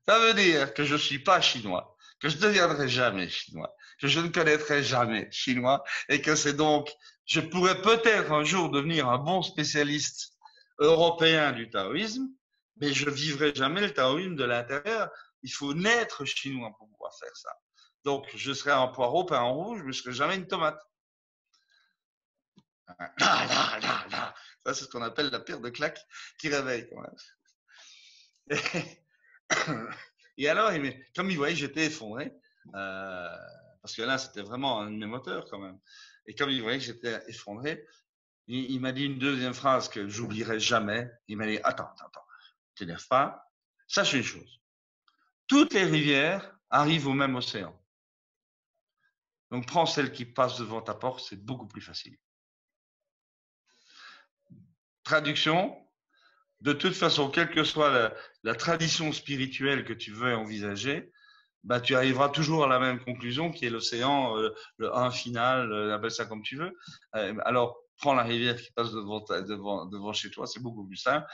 Ça veut dire que je ne suis pas chinois, que je ne deviendrai jamais chinois, que je ne connaîtrai jamais chinois et que c'est donc, je pourrais peut-être un jour devenir un bon spécialiste européen du taoïsme, mais je ne vivrai jamais le taoïsme de l'intérieur. Il faut naître chinois pour pouvoir faire ça. Donc, je serai un poireau peint en rouge, mais je ne serai jamais une tomate. Ça, c'est ce qu'on appelle la paire de claques qui réveille quand même. Et alors, comme il voyait que j'étais effondré, parce que là, c'était vraiment un de mes moteurs quand même, et comme il voyait que j'étais effondré, il m'a dit une deuxième phrase que j'oublierai jamais. Il m'a dit, attends, t'énerve pas. Sache une chose, toutes les rivières arrivent au même océan. Donc, prends celle qui passe devant ta porte, c'est beaucoup plus facile. Traduction, de toute façon, quelle que soit la tradition spirituelle que tu veux envisager, bah, tu arriveras toujours à la même conclusion qui est l'océan, le 1 final, appelle ça comme tu veux. Alors, prends la rivière qui passe devant chez toi, c'est beaucoup plus simple.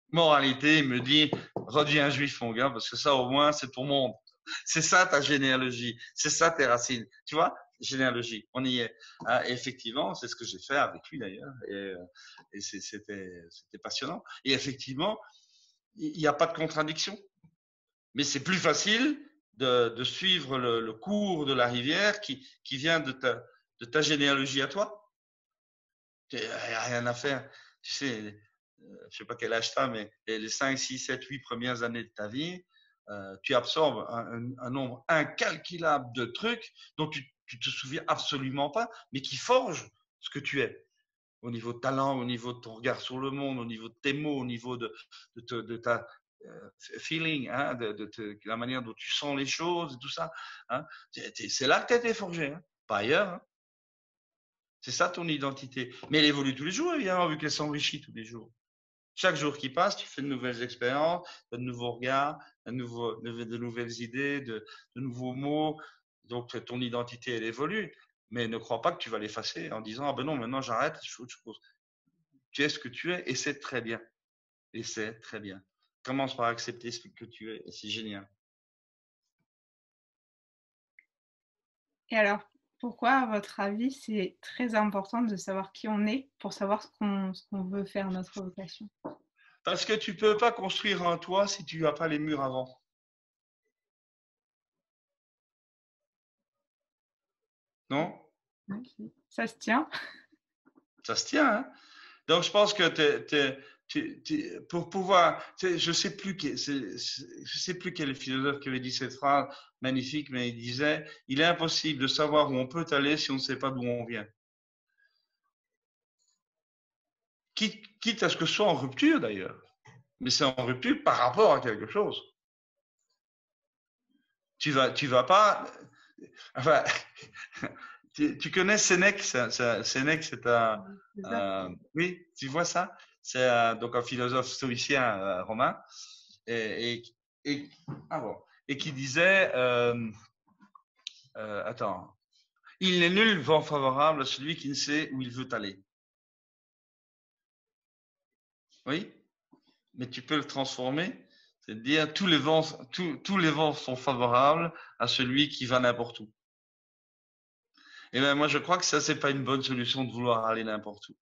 Moralité, il me dit, redeviens juif, mon gars, parce que ça, au moins, c'est ton monde. C'est ça ta généalogie, c'est ça tes racines. Tu vois, généalogie, on y est. Effectivement, c'est ce que j'ai fait avec lui d'ailleurs, et c'était passionnant. Et effectivement, il n'y a pas de contradiction, mais c'est plus facile de suivre le cours de la rivière qui vient de ta généalogie à toi. Il n'y a rien à faire. Tu sais, je ne sais pas quel âge tu as, mais les 5, 6, 7, 8 premières années de ta vie, tu absorbes un nombre incalculable de trucs dont tu te souviens absolument pas, mais qui forgent ce que tu es. Au niveau de talent, au niveau de ton regard sur le monde, au niveau de tes mots, au niveau de ta feeling, hein, de la manière dont tu sens les choses, et tout ça. Hein. C'est là que tu as été forgé, hein, pas ailleurs. Hein. C'est ça ton identité. Mais elle évolue tous les jours, évidemment, vu qu'elle s'enrichit tous les jours. Chaque jour qui passe, tu fais de nouvelles expériences, de nouveaux regards, de nouvelles idées, de nouveaux mots. Donc, ton identité, elle évolue. Mais ne crois pas que tu vas l'effacer en disant, ah ben non, maintenant j'arrête, je fais autre chose. Tu es ce que tu es et c'est très bien. Et c'est très bien. Commence par accepter ce que tu es et c'est génial. Et alors, pourquoi, à votre avis, c'est très important de savoir qui on est pour savoir ce qu'on veut faire, notre vocation? Parce que tu ne peux pas construire un toit si tu n'as pas les murs avant. Non? Ça se tient. Ça se tient, hein? Donc, je pense que pour pouvoir, je sais plus quel philosophe qui avait dit cette phrase magnifique, mais il disait, il est impossible de savoir où on peut aller si on ne sait pas d'où on vient. Quitte à ce que ce soit en rupture d'ailleurs. mais c'est en rupture par rapport à quelque chose. Tu vas pas. Enfin, tu connais Sénèque. Sénèque, c'est C'est ça. oui, tu vois ça? C'est donc un philosophe stoïcien romain et, et, et- ah bon, et qui disait, attends, il n'est nul vent favorable à celui qui ne sait où il veut aller. Oui, mais tu peux le transformer, c'est-à-dire tous les vents sont favorables à celui qui va n'importe où. Et ben moi je crois que ça c'est pas une bonne solution de vouloir aller n'importe où.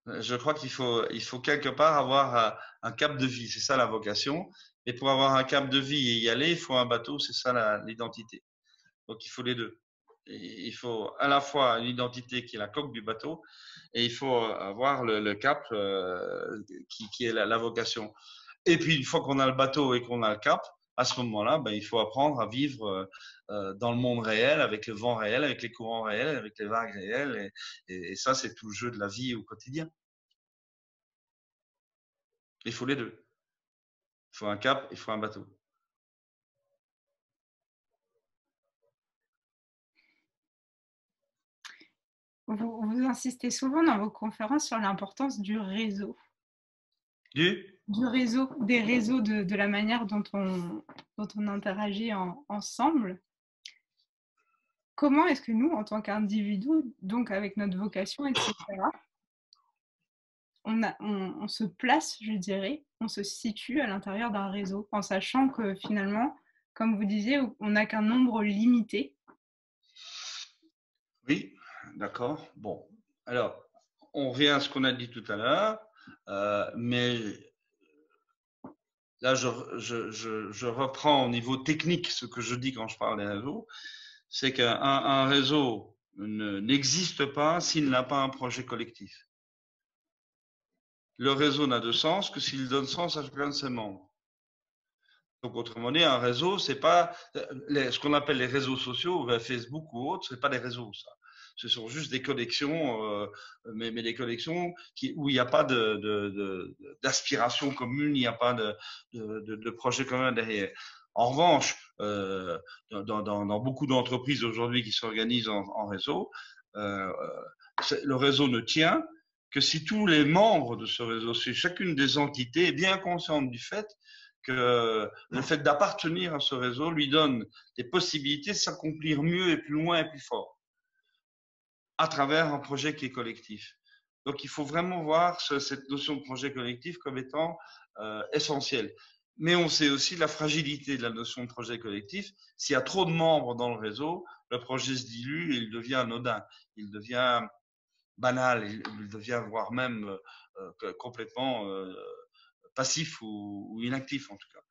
Je crois il faut quelque part avoir un cap de vie, c'est ça la vocation. Et pour avoir un cap de vie et y aller, il faut un bateau, c'est ça l'identité. Donc il faut les deux. Et il faut à la fois une identité qui est la coque du bateau et il faut avoir le cap qui est la vocation. Et puis une fois qu'on a le bateau et qu'on a le cap, à ce moment-là, ben, il faut apprendre à vivre dans le monde réel, avec le vent réel, avec les courants réels, avec les vagues réelles. Et ça, c'est tout le jeu de la vie au quotidien. Il faut les deux. Il faut un cap, il faut un bateau. Vous insistez souvent dans vos conférences sur l'importance du réseau. Du Du réseau, des réseaux, de la manière dont on interagit ensemble. Comment est-ce que nous, en tant qu'individus, donc avec notre vocation, etc., on se place, je dirais, on se situe à l'intérieur d'un réseau, en sachant que finalement, comme vous disiez, on n'a qu'un nombre limité. Oui, d'accord. Bon, alors, on revient à ce qu'on a dit tout à l'heure, mais là, je reprends au niveau technique ce que je dis quand je parle des réseaux. C'est qu'un réseau n'existe pas s'il n'a pas un projet collectif. Le réseau n'a de sens que s'il donne sens à chacun de ses membres. Donc, autrement dit, un réseau, c'est pas ce qu'on appelle les réseaux sociaux, Facebook ou autre, c'est pas des réseaux, ça. Ce sont juste des connexions, mais des connexions où il n'y a pas d'aspiration commune, il n'y a pas de projet commun derrière. En revanche, dans beaucoup d'entreprises aujourd'hui qui s'organisent en réseau, euh, le réseau ne tient que si tous les membres de ce réseau, si chacune des entités est bien consciente du fait que le fait d'appartenir à ce réseau lui donne des possibilités de s'accomplir mieux et plus loin et plus fort à travers un projet qui est collectif. Donc il faut vraiment voir cette notion de projet collectif comme étant essentielle. Mais on sait aussi la fragilité de la notion de projet collectif. S'il y a trop de membres dans le réseau, le projet se dilue et il devient anodin, il devient banal, il devient voire même complètement passif ou inactif en tout cas.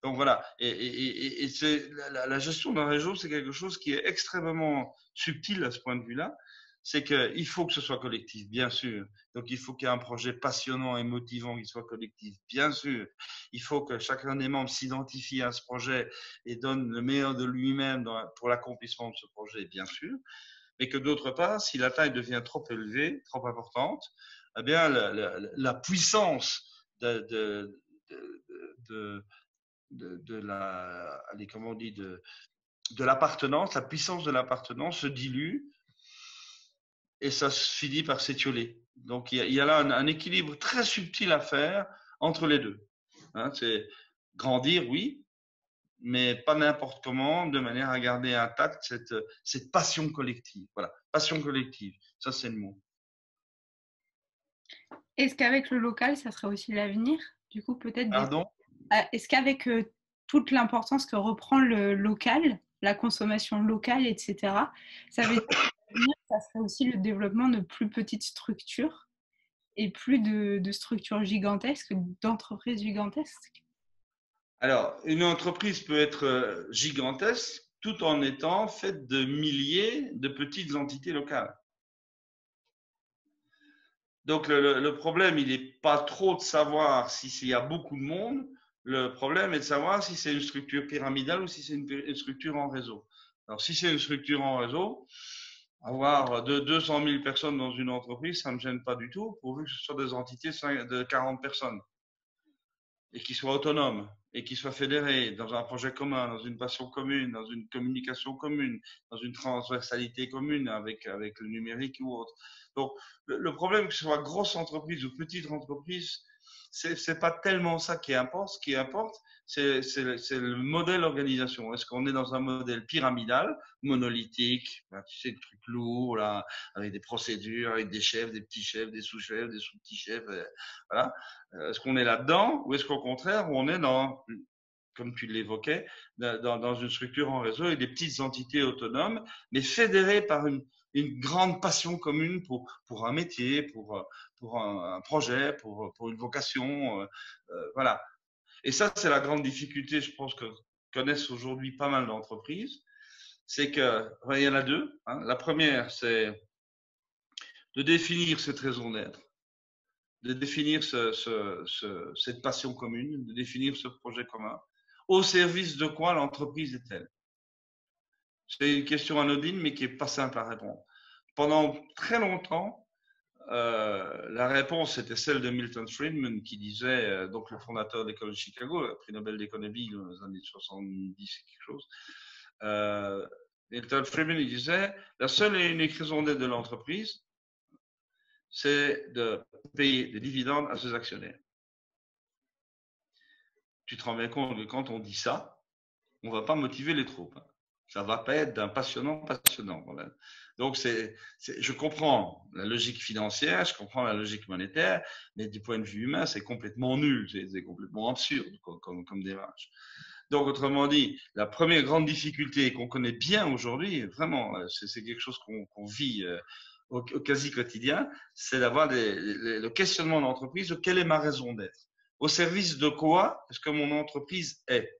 Donc voilà, et c'est la gestion d'un réseau, c'est quelque chose qui est extrêmement subtil à ce point de vue-là. C'est qu'il faut que ce soit collectif, bien sûr. Donc il faut qu'il y ait un projet passionnant et motivant qui soit collectif, bien sûr. Il faut que chacun des membres s'identifie à ce projet et donne le meilleur de lui-même pour l'accomplissement de ce projet, bien sûr. Mais que d'autre part, si la taille devient trop élevée, trop importante, eh bien la puissance de, de allez, comment on dit, de l'appartenance, la puissance de l'appartenance se dilue et ça finit par s'étioler. Donc il y a là un équilibre très subtil à faire entre les deux. Hein, c'est grandir, oui, mais pas n'importe comment, de manière à garder intacte cette passion collective. Voilà, passion collective, ça c'est le mot. Est-ce qu'avec le local, ça serait aussi l'avenir? Du coup, peut-être Pardon? est-ce qu'avec toute l'importance que reprend le local, la consommation locale, etc., ça veut dire que l'avenir, ça serait aussi le développement de plus petites structures et plus de structures gigantesques, d'entreprises gigantesques? Alors, une entreprise peut être gigantesque tout en étant faite de milliers de petites entités locales. Donc, le problème, il n'est pas trop de savoir s'il y a beaucoup de monde. Le problème est de savoir si c'est une structure pyramidale ou si c'est une structure en réseau. Alors, si c'est une structure en réseau, avoir 200 000 personnes dans une entreprise, ça ne me gêne pas du tout, pourvu que ce soit des entités de 40 personnes. et qui soient autonomes et qui soient fédérés dans un projet commun, dans une passion commune, dans une communication commune, dans une transversalité commune avec le numérique ou autre. Donc, le problème, que ce soit grosse entreprise ou petite entreprise, c'est pas tellement ça qui importe. Ce qui importe, c'est le modèle d'organisation. Est-ce qu'on est dans un modèle pyramidal, monolithique, ben, tu sais, le truc lourd, là, avec des procédures, avec des chefs, des petits chefs, des sous-chefs, des sous-petits chefs, voilà. Est-ce qu'on est là-dedans ou est-ce qu'au contraire, on est dans, comme tu l'évoquais, dans une structure en réseau et des petites entités autonomes, mais fédérées par une grande passion commune pour un métier, pour un projet, pour une vocation, voilà. Et ça, c'est la grande difficulté, je pense, que connaissent aujourd'hui pas mal d'entreprises. C'est que, enfin, il y en a deux. Hein. La première, c'est de définir cette raison d'être, de définir cette passion commune, de définir ce projet commun. Au service de quoi l'entreprise est-elle? C'est une question anodine, mais qui n'est pas simple à répondre. Pendant très longtemps, la réponse était celle de Milton Friedman, qui disait, donc le fondateur de l'école de Chicago, le prix Nobel d'économie dans les années 70 quelque chose. Milton Friedman, il disait, la seule et unique raison d'être de l'entreprise, c'est de payer des dividendes à ses actionnaires. Tu te rends bien compte que quand on dit ça, on ne va pas motiver les troupes. Ça ne va pas être d'un passionnant. Donc, je comprends la logique financière, je comprends la logique monétaire, mais du point de vue humain, c'est complètement nul, c'est complètement absurde comme démarche. Donc, autrement dit, la première grande difficulté qu'on connaît bien aujourd'hui, vraiment, c'est quelque chose qu'on vit au quasi quotidien, c'est d'avoir le questionnement de l'entreprise, quelle est ma raison d'être? Au service de quoi est-ce que mon entreprise est?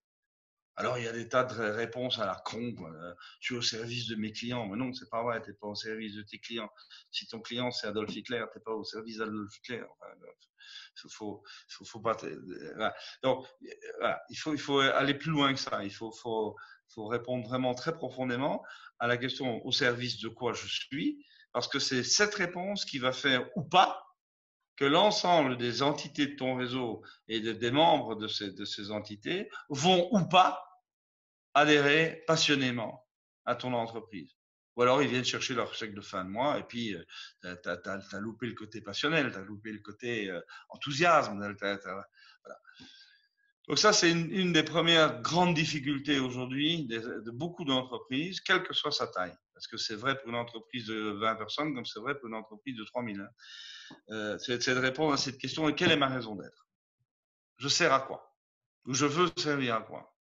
Alors, il y a des tas de réponses à la con. Je suis au service de mes clients. Mais non, c'est pas vrai. Tu n'es pas au service de tes clients. Si ton client, c'est Adolf Hitler, tu n'es pas au service d'Adolf Hitler. Faut pas. Voilà. Donc, voilà. Il faut aller plus loin que ça. Il faut répondre vraiment très profondément à la question au service de quoi je suis. Parce que c'est cette réponse qui va faire ou pas que l'ensemble des entités de ton réseau et des membres de ces entités vont ou pas adhérer passionnément à ton entreprise. Ou alors ils viennent chercher leur chèque de fin de mois et puis tu as loupé le côté passionnel, tu as loupé le côté enthousiasme. Voilà. Donc ça, c'est une des premières grandes difficultés aujourd'hui de beaucoup d'entreprises, quelle que soit sa taille. Parce que c'est vrai pour une entreprise de 20 personnes comme c'est vrai pour une entreprise de 3000. C'est de répondre à cette question, et quelle est ma raison d'être? Je sers à quoi? Ou je veux servir à quoi?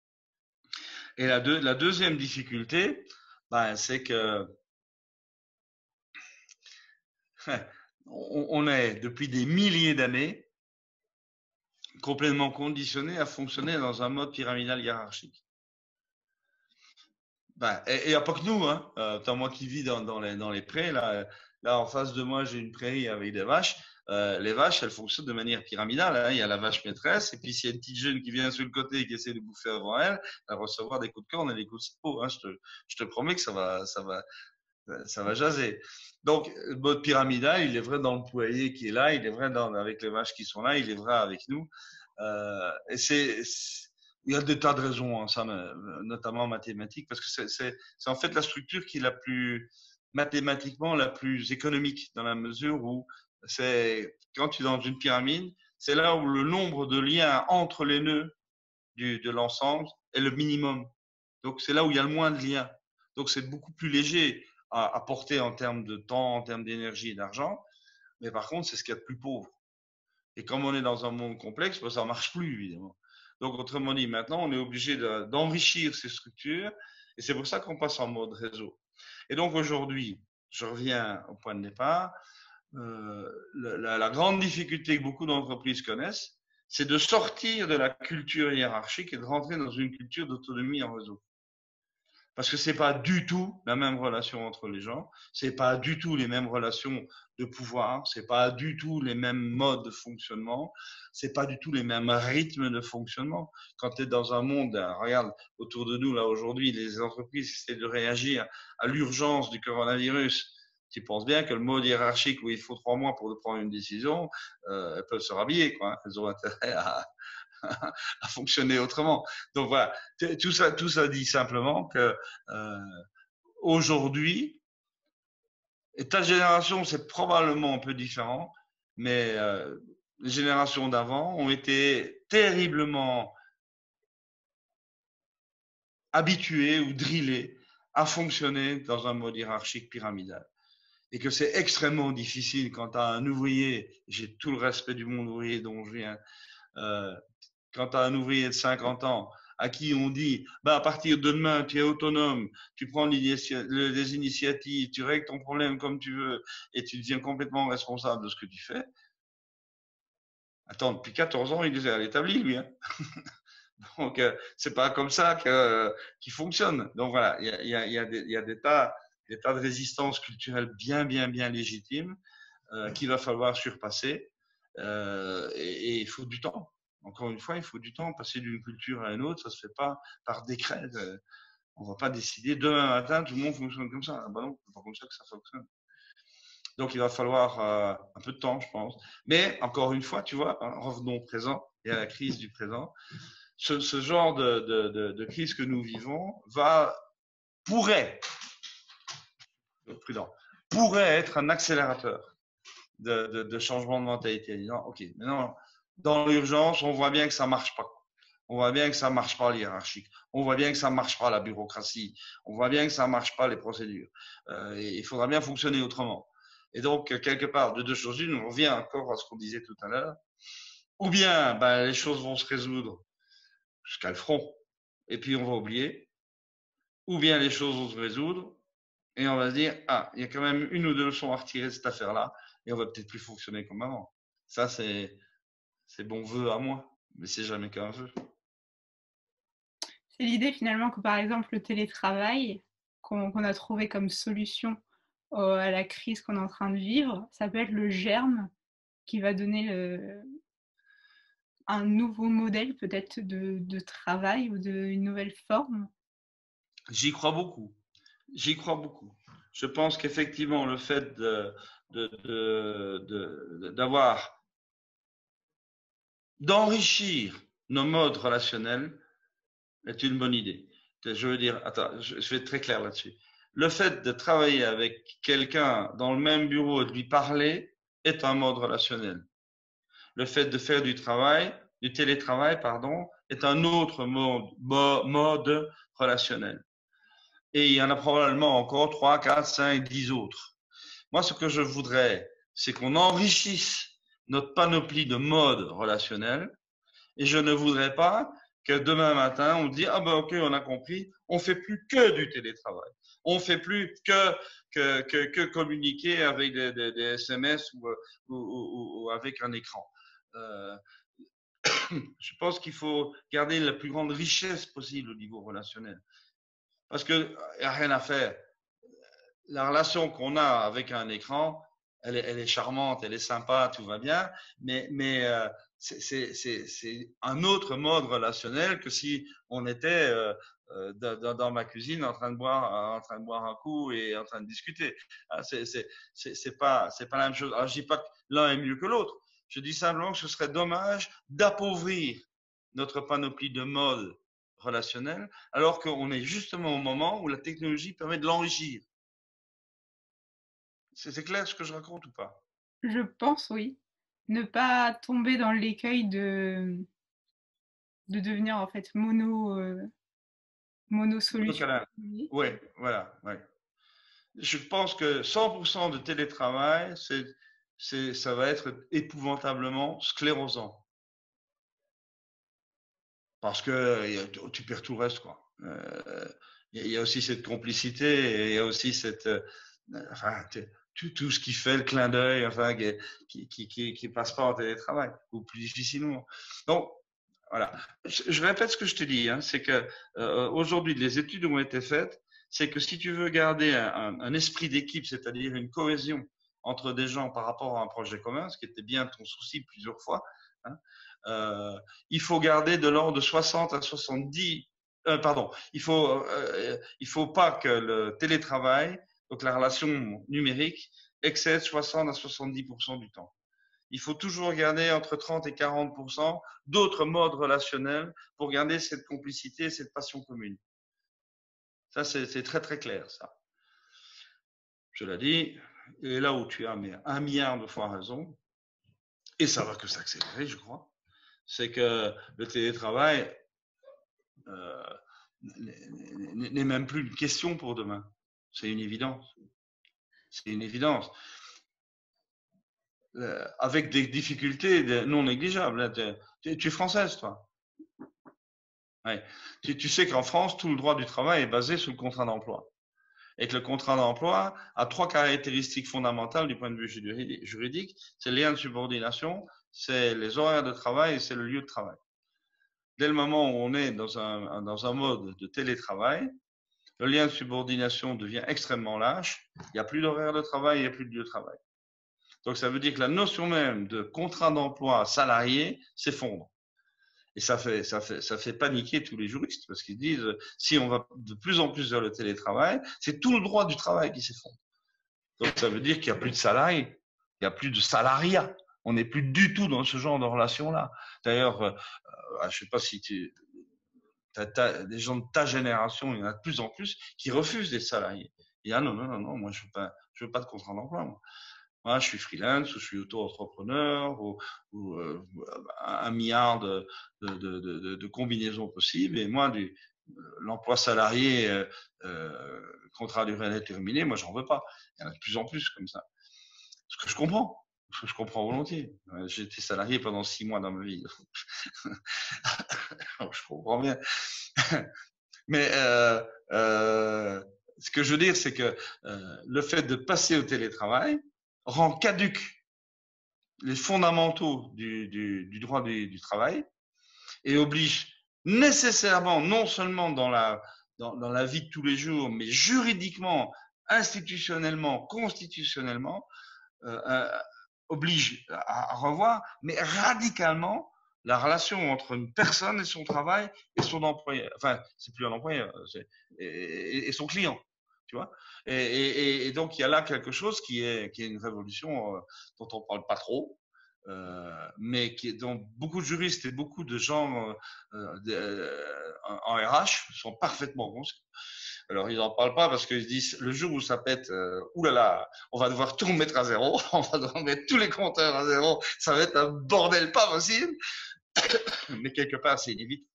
Et la deuxième difficulté, ben, c'est que on est depuis des milliers d'années complètement conditionné à fonctionner dans un mode pyramidal hiérarchique. Ben, et il n'y a pas que nous, hein. Moi qui vis dans les prés, là en face de moi, j'ai une prairie avec des vaches. Les vaches, elles fonctionnent de manière pyramidale. Hein. Il y a la vache maîtresse, et puis s'il y a une petite jeune qui vient sur le côté et qui essaie de bouffer avant elle, elle va recevoir des coups de corne et des coups de sabot. Hein. Je te promets que ça va jaser. Donc, le mode pyramidal, il est vrai dans le poulailler qui est là, il est vrai avec les vaches qui sont là, il est vrai avec nous. Et il y a des tas de raisons, hein, ça, notamment mathématiques, parce que c'est en fait la structure qui est la plus mathématiquement la plus économique, dans la mesure où c'est quand tu es dans une pyramide, c'est là où le nombre de liens entre les nœuds de l'ensemble est le minimum. Donc c'est là où il y a le moins de liens. Donc c'est beaucoup plus léger à porter en termes de temps, en termes d'énergie et d'argent. Mais par contre, c'est ce qu'il y a de plus pauvre. Et comme on est dans un monde complexe, ben, ça ne marche plus, évidemment. Donc, autrement dit, maintenant, on est obligé d'enrichir ces structures. Et c'est pour ça qu'on passe en mode réseau. Et donc, aujourd'hui, je reviens au point de départ. La grande difficulté que beaucoup d'entreprises connaissent, c'est de sortir de la culture hiérarchique et de rentrer dans une culture d'autonomie en réseau. Parce que c'est pas du tout la même relation entre les gens, c'est pas du tout les mêmes relations de pouvoir, c'est pas du tout les mêmes modes de fonctionnement, c'est pas du tout les mêmes rythmes de fonctionnement. Quand tu es dans un monde, regarde autour de nous là aujourd'hui, les entreprises essaient de réagir à l'urgence du coronavirus. Tu penses bien que le mode hiérarchique où il faut 3 mois pour prendre une décision, elles peuvent se rhabiller, quoi. Elles ont intérêt à fonctionner autrement. Donc voilà, tout ça dit simplement que aujourd'hui, et ta génération, c'est probablement un peu différent, mais les générations d'avant ont été terriblement habitués ou drillés à fonctionner dans un mode hiérarchique pyramidal. Et que c'est extrêmement difficile quand tu as un ouvrier, j'ai tout le respect du monde ouvrier dont je viens, quand tu as un ouvrier de 50 ans à qui on dit, bah, à partir de demain, tu es autonome, tu prends les initiatives, tu règles ton problème comme tu veux et tu deviens complètement responsable de ce que tu fais. Attends, depuis 14 ans, il est à l'établi, lui. Hein. Donc, c'est pas comme ça qu'il fonctionne. Donc voilà, il y a des tas de résistances culturelles bien légitimes qu'il va falloir surpasser. Et il faut du temps. Encore une fois, il faut du temps. Passer d'une culture à une autre, ça se fait pas par décret. On va pas décider demain matin, tout le monde fonctionne comme ça. Ah ben non, c'est pas comme ça que ça fonctionne. Donc, il va falloir un peu de temps, je pense. Mais encore une fois, tu vois, revenons au présent et à la crise du présent. Ce genre de crise que nous vivons pourrait être un accélérateur de changement de mentalité. Disant, OK, maintenant, dans l'urgence, on voit bien que ça marche pas. On voit bien que ça marche pas l'hiérarchique. On voit bien que ça marche pas la bureaucratie. On voit bien que ça marche pas les procédures. Et il faudra bien fonctionner autrement. Et donc, quelque part, de deux choses une, on revient encore à ce qu'on disait tout à l'heure. Ou bien, ben, les choses vont se résoudre jusqu'à le front. Et puis, on va oublier. Ou bien les choses vont se résoudre et on va se dire, ah, il y a quand même une ou deux leçons à retirer de cette affaire-là et on va peut-être plus fonctionner comme avant. Ça, c'est bon vœu à moi, mais c'est jamais qu'un vœu. C'est l'idée finalement que par exemple le télétravail qu'on a trouvé comme solution à la crise qu'on est en train de vivre, ça peut être le germe qui va donner un nouveau modèle peut-être de travail ou une nouvelle forme. J'y crois beaucoup. J'y crois beaucoup. Je pense qu'effectivement, le fait d'enrichir nos modes relationnels est une bonne idée. Je veux dire, attends, je vais être très clair là-dessus. Le fait de travailler avec quelqu'un dans le même bureau et de lui parler est un mode relationnel. Le fait de faire du télétravail, pardon, est un autre mode relationnel. Et il y en a probablement encore 3, 4, 5, 10 autres. Moi, ce que je voudrais, c'est qu'on enrichisse notre panoplie de modes relationnels. Et je ne voudrais pas que demain matin, on dit, ah ben ok, on a compris, on fait plus que du télétravail. On fait plus que communiquer avec des SMS ou avec un écran. Je pense qu'il faut garder la plus grande richesse possible au niveau relationnel. Parce qu'il n'y a rien à faire. La relation qu'on a avec un écran, elle est charmante, elle est sympa, tout va bien, mais c'est un autre mode relationnel que si on était dans ma cuisine en train de boire un coup et en train de discuter. C'est pas la même chose. Alors, je dis pas que l'un est mieux que l'autre. Je dis simplement que ce serait dommage d'appauvrir notre panoplie de modes relationnels alors qu'on est justement au moment où la technologie permet de l'enrichir. C'est clair ce que je raconte ou pas? Je pense, oui. Ne pas tomber dans l'écueil de devenir en fait mono-solution. Oui, voilà. Ouais. Je pense que 100% de télétravail, ça va être épouvantablement sclérosant. Parce que tu perds tout le reste, quoi. Il y a aussi cette complicité et il y a aussi cette, enfin, tout ce qui fait le clin d'œil, enfin, qui passe pas en télétravail ou plus difficilement. Donc, voilà. Je répète ce que je te dis, hein, c'est que aujourd'hui, les études ont été faites, c'est que si tu veux garder un esprit d'équipe, c'est-à-dire une cohésion entre des gens par rapport à un projet commun, ce qui était bien ton souci plusieurs fois, hein, il faut garder de l'ordre de 60 à 70. Pardon, il faut pas que le télétravail, donc la relation numérique, excède 60 à 70% du temps. il faut toujours garder entre 30 et 40% d'autres modes relationnels pour garder cette complicité, cette passion commune. Ça, c'est très, très clair, ça. Je l'ai dit, et là où tu as mais 1 milliard de fois raison, et ça va que s'accélérer, je crois, c'est que le télétravail n'est même plus une question pour demain. C'est une évidence. C'est une évidence. Avec des difficultés non négligeables. Tu es française, toi. Ouais. Tu sais qu'en France, tout le droit du travail est basé sur le contrat d'emploi. Et que le contrat d'emploi a 3 caractéristiques fondamentales du point de vue juridique. C'est le lien de subordination, c'est les horaires de travail et c'est le lieu de travail. Dès le moment où on est dans un mode de télétravail, le lien de subordination devient extrêmement lâche. Il n'y a plus d'horaire de travail, il n'y a plus de lieu de travail. Donc, ça veut dire que la notion même de contrat d'emploi salarié s'effondre. Et ça fait paniquer tous les juristes parce qu'ils disent, si on va de plus en plus vers le télétravail, c'est tout le droit du travail qui s'effondre. Donc, ça veut dire qu'il n'y a plus de salariés, il n'y a plus de salariat. On n'est plus du tout dans ce genre de relation-là. D'ailleurs, je ne sais pas si les gens de ta génération, il y en a de plus en plus qui refusent d'être salariés. Et non, moi je veux pas de contrat d'emploi. Moi, je suis freelance ou je suis auto-entrepreneur ou 1 milliard de combinaisons possibles. Et moi, l'emploi salarié, contrat à durée indéterminée, moi, j'en veux pas. Il y en a de plus en plus comme ça. Ce que je comprends. Ce que je comprends volontiers. J'ai été salarié pendant 6 mois dans ma vie. Je comprends bien. Mais ce que je veux dire, c'est que le fait de passer au télétravail rend caduques les fondamentaux du droit du travail et oblige nécessairement, non seulement dans la vie de tous les jours, mais juridiquement, institutionnellement, constitutionnellement, oblige à revoir, mais radicalement, la relation entre une personne et son travail et son employeur. Enfin, c'est plus un employeur, et son client. Tu vois, et donc, il y a là quelque chose qui est une révolution dont on ne parle pas trop, mais dont beaucoup de juristes et beaucoup de gens en RH sont parfaitement conscients. Alors, ils n'en parlent pas parce qu'ils se disent, le jour où ça pète, oulala, on va devoir tout remettre à zéro, on va devoir mettre tous les compteurs à zéro, ça va être un bordel pas possible. Mais quelque part, c'est inévitable.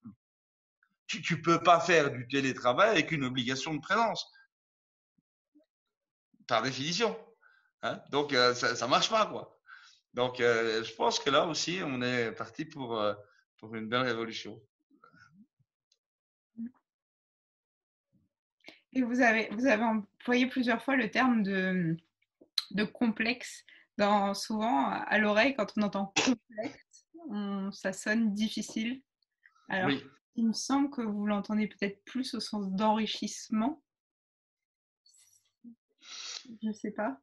Tu peux pas faire du télétravail avec une obligation de présence. Par définition. Hein? Donc, ça marche pas, quoi. Donc, je pense que là aussi, on est parti pour une belle révolution. Et vous avez employé plusieurs fois le terme de complexe. Souvent, à l'oreille, quand on entend complexe, ça sonne difficile. Alors, oui. Il me semble que vous l'entendez peut-être plus au sens d'enrichissement. Je ne sais pas.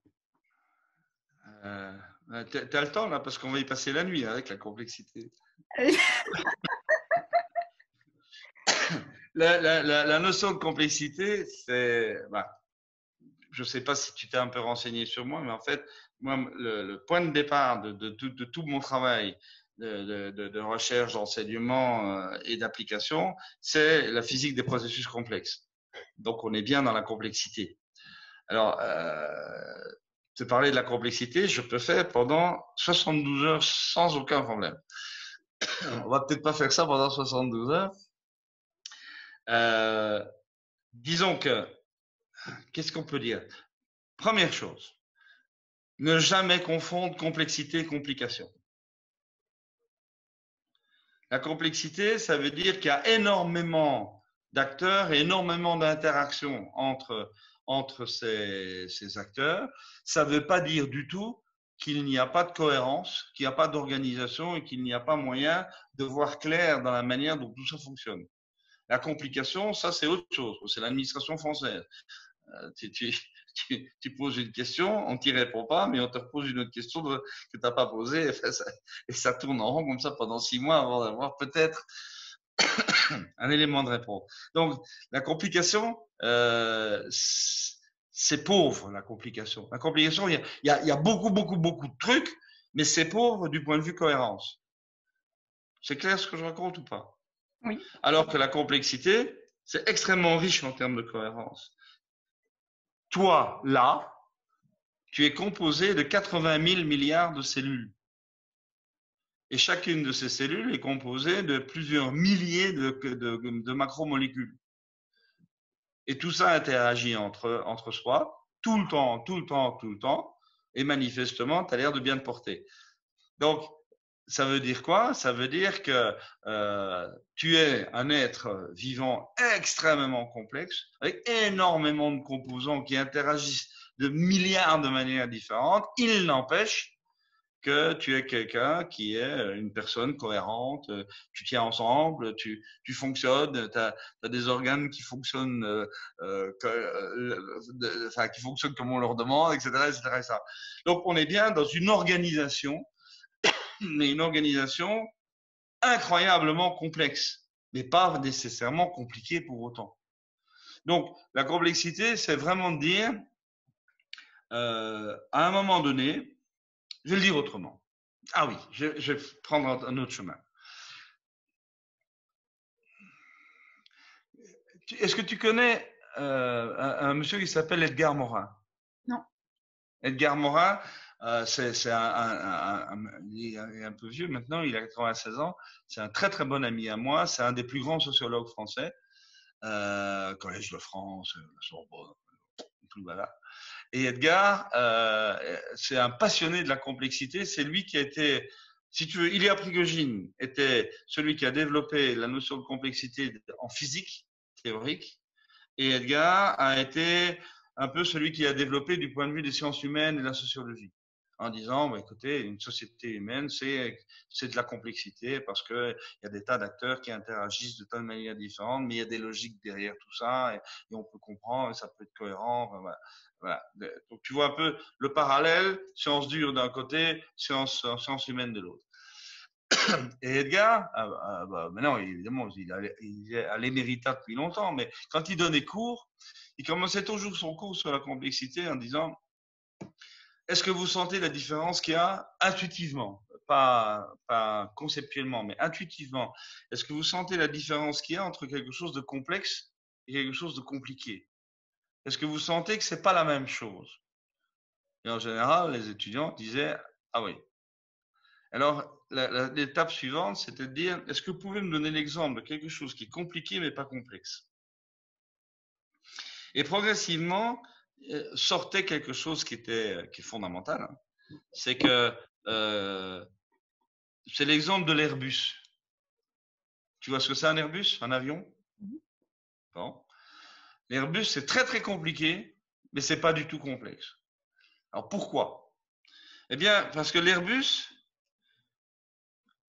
T'as le temps là, parce qu'on va y passer la nuit avec la complexité. La notion de complexité, c'est, je ne sais pas si tu t'es un peu renseigné sur moi, mais en fait, moi, le point de départ de tout mon travail de recherche, d'enseignement et d'application, c'est la physique des processus complexes. Donc, on est bien dans la complexité. Alors, te parler de la complexité, je peux faire pendant 72 heures sans aucun problème. On va peut-être pas faire ça pendant 72 heures. Disons que, qu'est-ce qu'on peut dire? Première chose, ne jamais confondre complexité et complication. La complexité, ça veut dire qu'il y a énormément d'acteurs et énormément d'interactions entre ces acteurs. Ça ne veut pas dire du tout qu'il n'y a pas de cohérence, qu'il n'y a pas d'organisation et qu'il n'y a pas moyen de voir clair dans la manière dont tout ça fonctionne. La complication, ça c'est autre chose, c'est l'administration française. Tu poses une question, on t'y répond pas, mais on te repose une autre question que tu n'as pas posée, et ça tourne en rond comme ça pendant 6 mois avant d'avoir peut-être un élément de réponse. Donc, la complication, c'est pauvre, la complication. La complication, il y a beaucoup de trucs, mais c'est pauvre du point de vue cohérence. C'est clair ce que je raconte ou pas? Oui. Alors que la complexité, c'est extrêmement riche en termes de cohérence. Toi, là, tu es composé de 80 000 milliards de cellules. Et chacune de ces cellules est composée de plusieurs milliers de macromolécules. Et tout ça interagit entre soi, tout le temps, tout le temps, tout le temps. Et manifestement, tu as l'air de bien te porter. Donc, ça veut dire quoi? Ça veut dire que tu es un être vivant extrêmement complexe, avec énormément de composants qui interagissent de milliards de manières différentes. Il n'empêche que tu es quelqu'un qui est une personne cohérente, tu tiens ensemble, tu fonctionnes, tu as des organes qui fonctionnent, enfin, qui fonctionnent comme on leur demande, etc., etc., etc. Donc, on est bien dans une organisation, mais une organisation incroyablement complexe, mais pas nécessairement compliquée pour autant. Donc, la complexité, c'est vraiment de dire, à un moment donné, je vais le dire autrement. Ah oui, je vais prendre un autre chemin. Est-ce que tu connais un monsieur qui s'appelle Edgar Morin? Non. Edgar Morin, il est un peu vieux maintenant, il a 96 ans. C'est un très très bon ami à moi. C'est un des plus grands sociologues français. Collège de France, la Sorbonne, tout voilà. Et Edgar, c'est un passionné de la complexité. C'est lui qui a été, si tu veux, Ilya Prigogine était celui qui a développé la notion de complexité en physique théorique. Et Edgar a été un peu celui qui a développé du point de vue des sciences humaines et de la sociologie, en disant, bah, écoutez, une société humaine, c'est de la complexité parce qu'il y a des tas d'acteurs qui interagissent de tas de manières différentes, mais il y a des logiques derrière tout ça, et on peut comprendre, et ça peut être cohérent. Enfin, voilà. Voilà. Donc tu vois un peu le parallèle, science dure d'un côté, science humaine de l'autre. Et Edgar, bah, maintenant, évidemment, il est à l'éméritat depuis longtemps, mais quand il donnait cours, il commençait toujours son cours sur la complexité en disant, est-ce que vous sentez la différence qu'il y a intuitivement, pas conceptuellement, mais intuitivement? Est-ce que vous sentez la différence qu'il y a entre quelque chose de complexe et quelque chose de compliqué? Est-ce que vous sentez que c'est pas la même chose? Et en général, les étudiants disaient, ah oui. Alors, l'étape suivante, c'était de dire, est-ce que vous pouvez me donner l'exemple de quelque chose qui est compliqué mais pas complexe? Et progressivement, sortait quelque chose qui est fondamental. Hein. C'est que c'est l'exemple de l'Airbus. Tu vois ce que c'est un Airbus, un avion? Bon. L'Airbus, c'est très très compliqué, mais c'est pas du tout complexe. Alors pourquoi? Eh bien, parce que l'Airbus,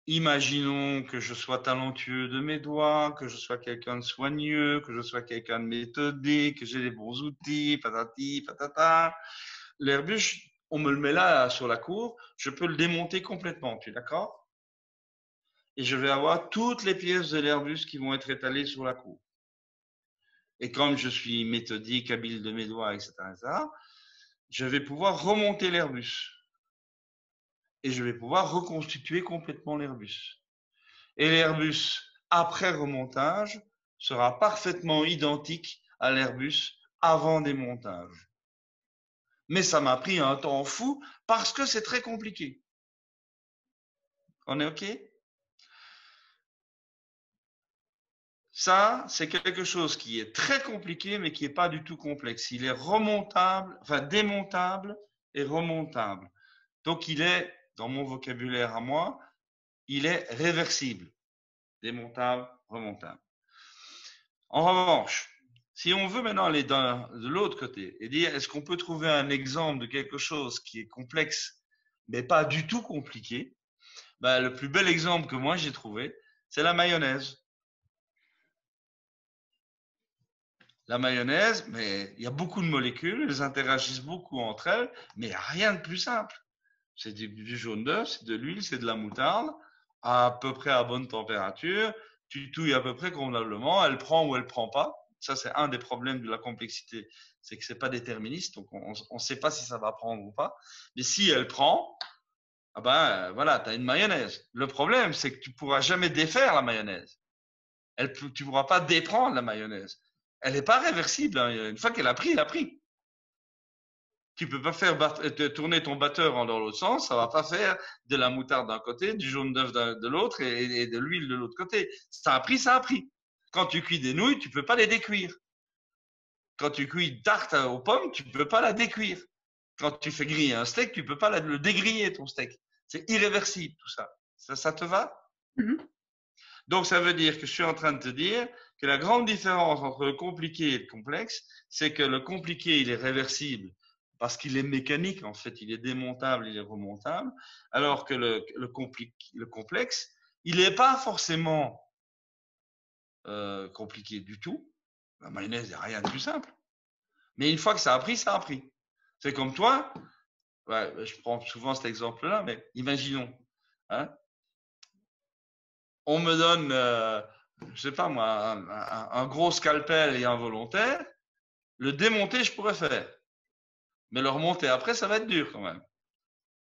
imaginons que je sois talentueux de mes doigts, que je sois quelqu'un de soigneux, que je sois quelqu'un de méthodique, que j'ai les bons outils, patati, patata. L'Airbus, on me le met là sur la cour, je peux le démonter complètement, tu es d'accord? Et je vais avoir toutes les pièces de l'Airbus qui vont être étalées sur la cour. Et comme je suis méthodique, habile de mes doigts, etc., je vais pouvoir remonter l'Airbus. Et je vais pouvoir reconstituer complètement l'Airbus. Et l'Airbus, après remontage, sera parfaitement identique à l'Airbus avant démontage. Mais ça m'a pris un temps fou parce que c'est très compliqué. On est OK? Ça, c'est quelque chose qui est très compliqué, mais qui n'est pas du tout complexe. Il est remontable, enfin démontable et remontable. Donc, il est, dans mon vocabulaire à moi, il est réversible. Démontable, remontable. En revanche, si on veut maintenant aller de l'autre côté et dire est-ce qu'on peut trouver un exemple de quelque chose qui est complexe, mais pas du tout compliqué, ben, le plus bel exemple que moi j'ai trouvé, c'est la mayonnaise. La mayonnaise, mais il y a beaucoup de molécules, elles interagissent beaucoup entre elles, mais il n'y a rien de plus simple. C'est du jaune d'œuf, c'est de l'huile, c'est de la moutarde, à peu près à bonne température. Tu touilles à peu près convenablement, elle prend ou elle prend pas. Ça, c'est un des problèmes de la complexité, c'est que c'est pas déterministe, donc on ne sait pas si ça va prendre ou pas. Mais si elle prend, Ah ben voilà, tu as une mayonnaise. Le problème, c'est que tu pourras jamais défaire la mayonnaise. Tu ne pourras pas déprendre la mayonnaise. Elle n'est pas réversible, hein. Une fois qu'elle a pris, elle a pris. Tu peux pas faire tourner ton batteur dans l'autre sens, ça va pas faire de la moutarde d'un côté, du jaune d'œuf de l'autre et de l'huile de l'autre côté. Ça a pris, ça a pris. Quand tu cuis des nouilles, tu peux pas les décuire. Quand tu cuis une tarte aux pommes, tu peux pas la décuire. Quand tu fais griller un steak, tu peux pas le dégriller ton steak. C'est irréversible tout ça. Ça te va? Mhm. Donc ça veut dire que je suis en train de te dire que la grande différence entre le compliqué et le complexe, c'est que le compliqué, il est réversible parce qu'il est mécanique, en fait, il est démontable, il est remontable, alors que le complexe, il n'est pas forcément compliqué du tout. La mayonnaise, il n'y a rien de plus simple. Mais une fois que ça a pris, ça a pris. C'est comme toi, ouais, je prends souvent cet exemple-là, mais imaginons, hein, on me donne, je sais pas moi, un gros scalpel et un volontaire, le démonter, je pourrais faire. Mais le remonter après, ça va être dur quand même.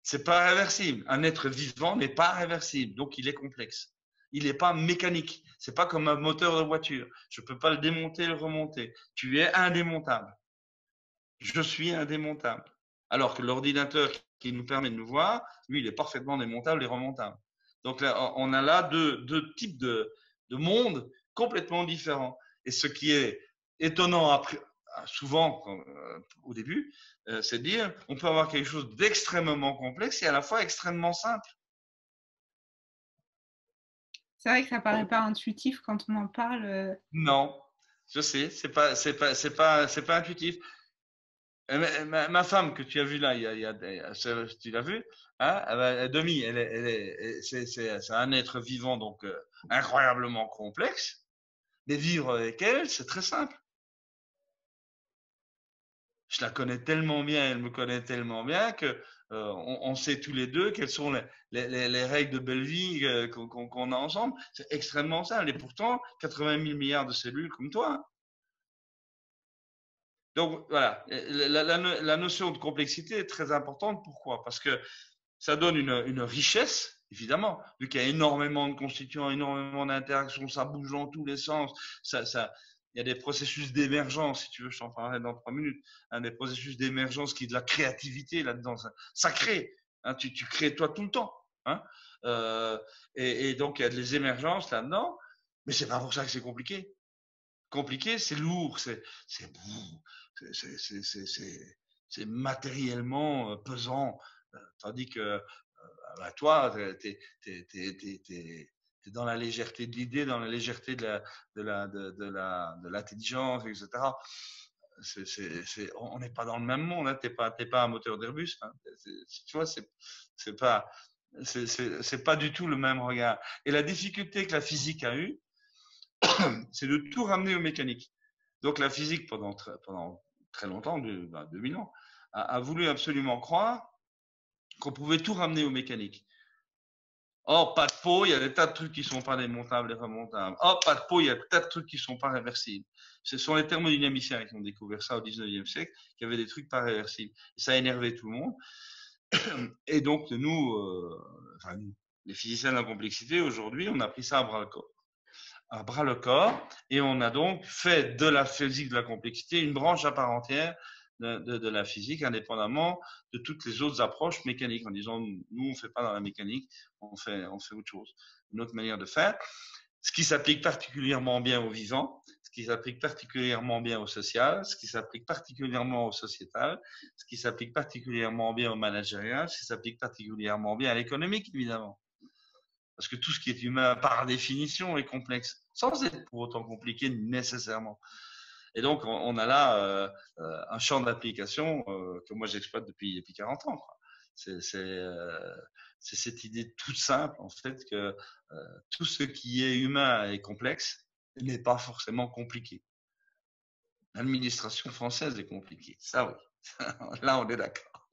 C'est pas réversible. Un être vivant n'est pas réversible, donc il est complexe. Il n'est pas mécanique. C'est pas comme un moteur de voiture. Je peux pas le démonter et le remonter. Tu es indémontable. Je suis indémontable. Alors que l'ordinateur qui nous permet de nous voir, lui, il est parfaitement démontable et remontable. Donc là, on a là deux types de mondes complètement différents. Et ce qui est étonnant après, souvent au début, c'est de dire on peut avoir quelque chose d'extrêmement complexe et à la fois extrêmement simple. C'est vrai que ça paraît pas intuitif quand on en parle. Non, je sais, c'est pas intuitif. Ma femme que tu as vue là, tu l'as vue, hein, Demi, c'est un être vivant donc incroyablement complexe, mais vivre avec elle, c'est très simple. Je la connais tellement bien, elle me connaît tellement bien que on sait tous les deux quelles sont les règles de belle vie qu'on a ensemble. C'est extrêmement simple et pourtant 80 000 milliards de cellules comme toi, hein. Donc voilà, la notion de complexité est très importante. Pourquoi? Parce que ça donne une richesse, évidemment, vu qu'il y a énormément de constituants, énormément d'interactions, ça bouge dans tous les sens. Il y a des processus d'émergence, si tu veux, je t'en parlerai dans 3 minutes, hein, des processus d'émergence qui est de la créativité là-dedans. Ça crée, hein, tu crées toi tout le temps. Hein, et donc, il y a des émergences là-dedans, mais c'est pas pour ça que c'est compliqué. Compliqué, c'est lourd, c'est matériellement pesant. Tandis que bah, toi, t'es dans la légèreté de l'idée, dans la légèreté de l'intelligence, etc. On n'est pas dans le même monde. Hein. T'es pas un moteur d'Airbus. Hein. Tu vois, c'est pas, c'est pas du tout le même regard. Et la difficulté que la physique a eue, c'est de tout ramener aux mécaniques. Donc la physique, pendant très longtemps, 2000 ans, a voulu absolument croire qu'on pouvait tout ramener aux mécaniques. Oh, pas de peau, il y a des tas de trucs qui ne sont pas démontables et remontables. Oh, pas de peau, il y a des tas de trucs qui ne sont pas réversibles. Ce sont les thermodynamiciens qui ont découvert ça au 19e siècle, qui avaient des trucs pas réversibles. Et ça a énervé tout le monde. Et donc, enfin, nous, les physiciens de la complexité, aujourd'hui, on a pris ça à bras le corps et on a donc fait de la physique de la complexité une branche à part entière de la physique, indépendamment de toutes les autres approches mécaniques, en disant nous on fait pas dans la mécanique, on fait autre chose, une autre manière de faire, ce qui s'applique particulièrement bien au vivant, ce qui s'applique particulièrement bien au social, ce qui s'applique particulièrement au sociétal, ce qui s'applique particulièrement bien au managérial, ce qui s'applique particulièrement bien à l'économique, évidemment. Parce que tout ce qui est humain, par définition, est complexe, sans être pour autant compliqué nécessairement. Et donc, on a là un champ d'application que moi j'exploite depuis 40 ans. C'est cette idée toute simple, en fait, que tout ce qui est humain et complexe n'est pas forcément compliqué. L'administration française est compliquée, ça oui. Là, on est d'accord.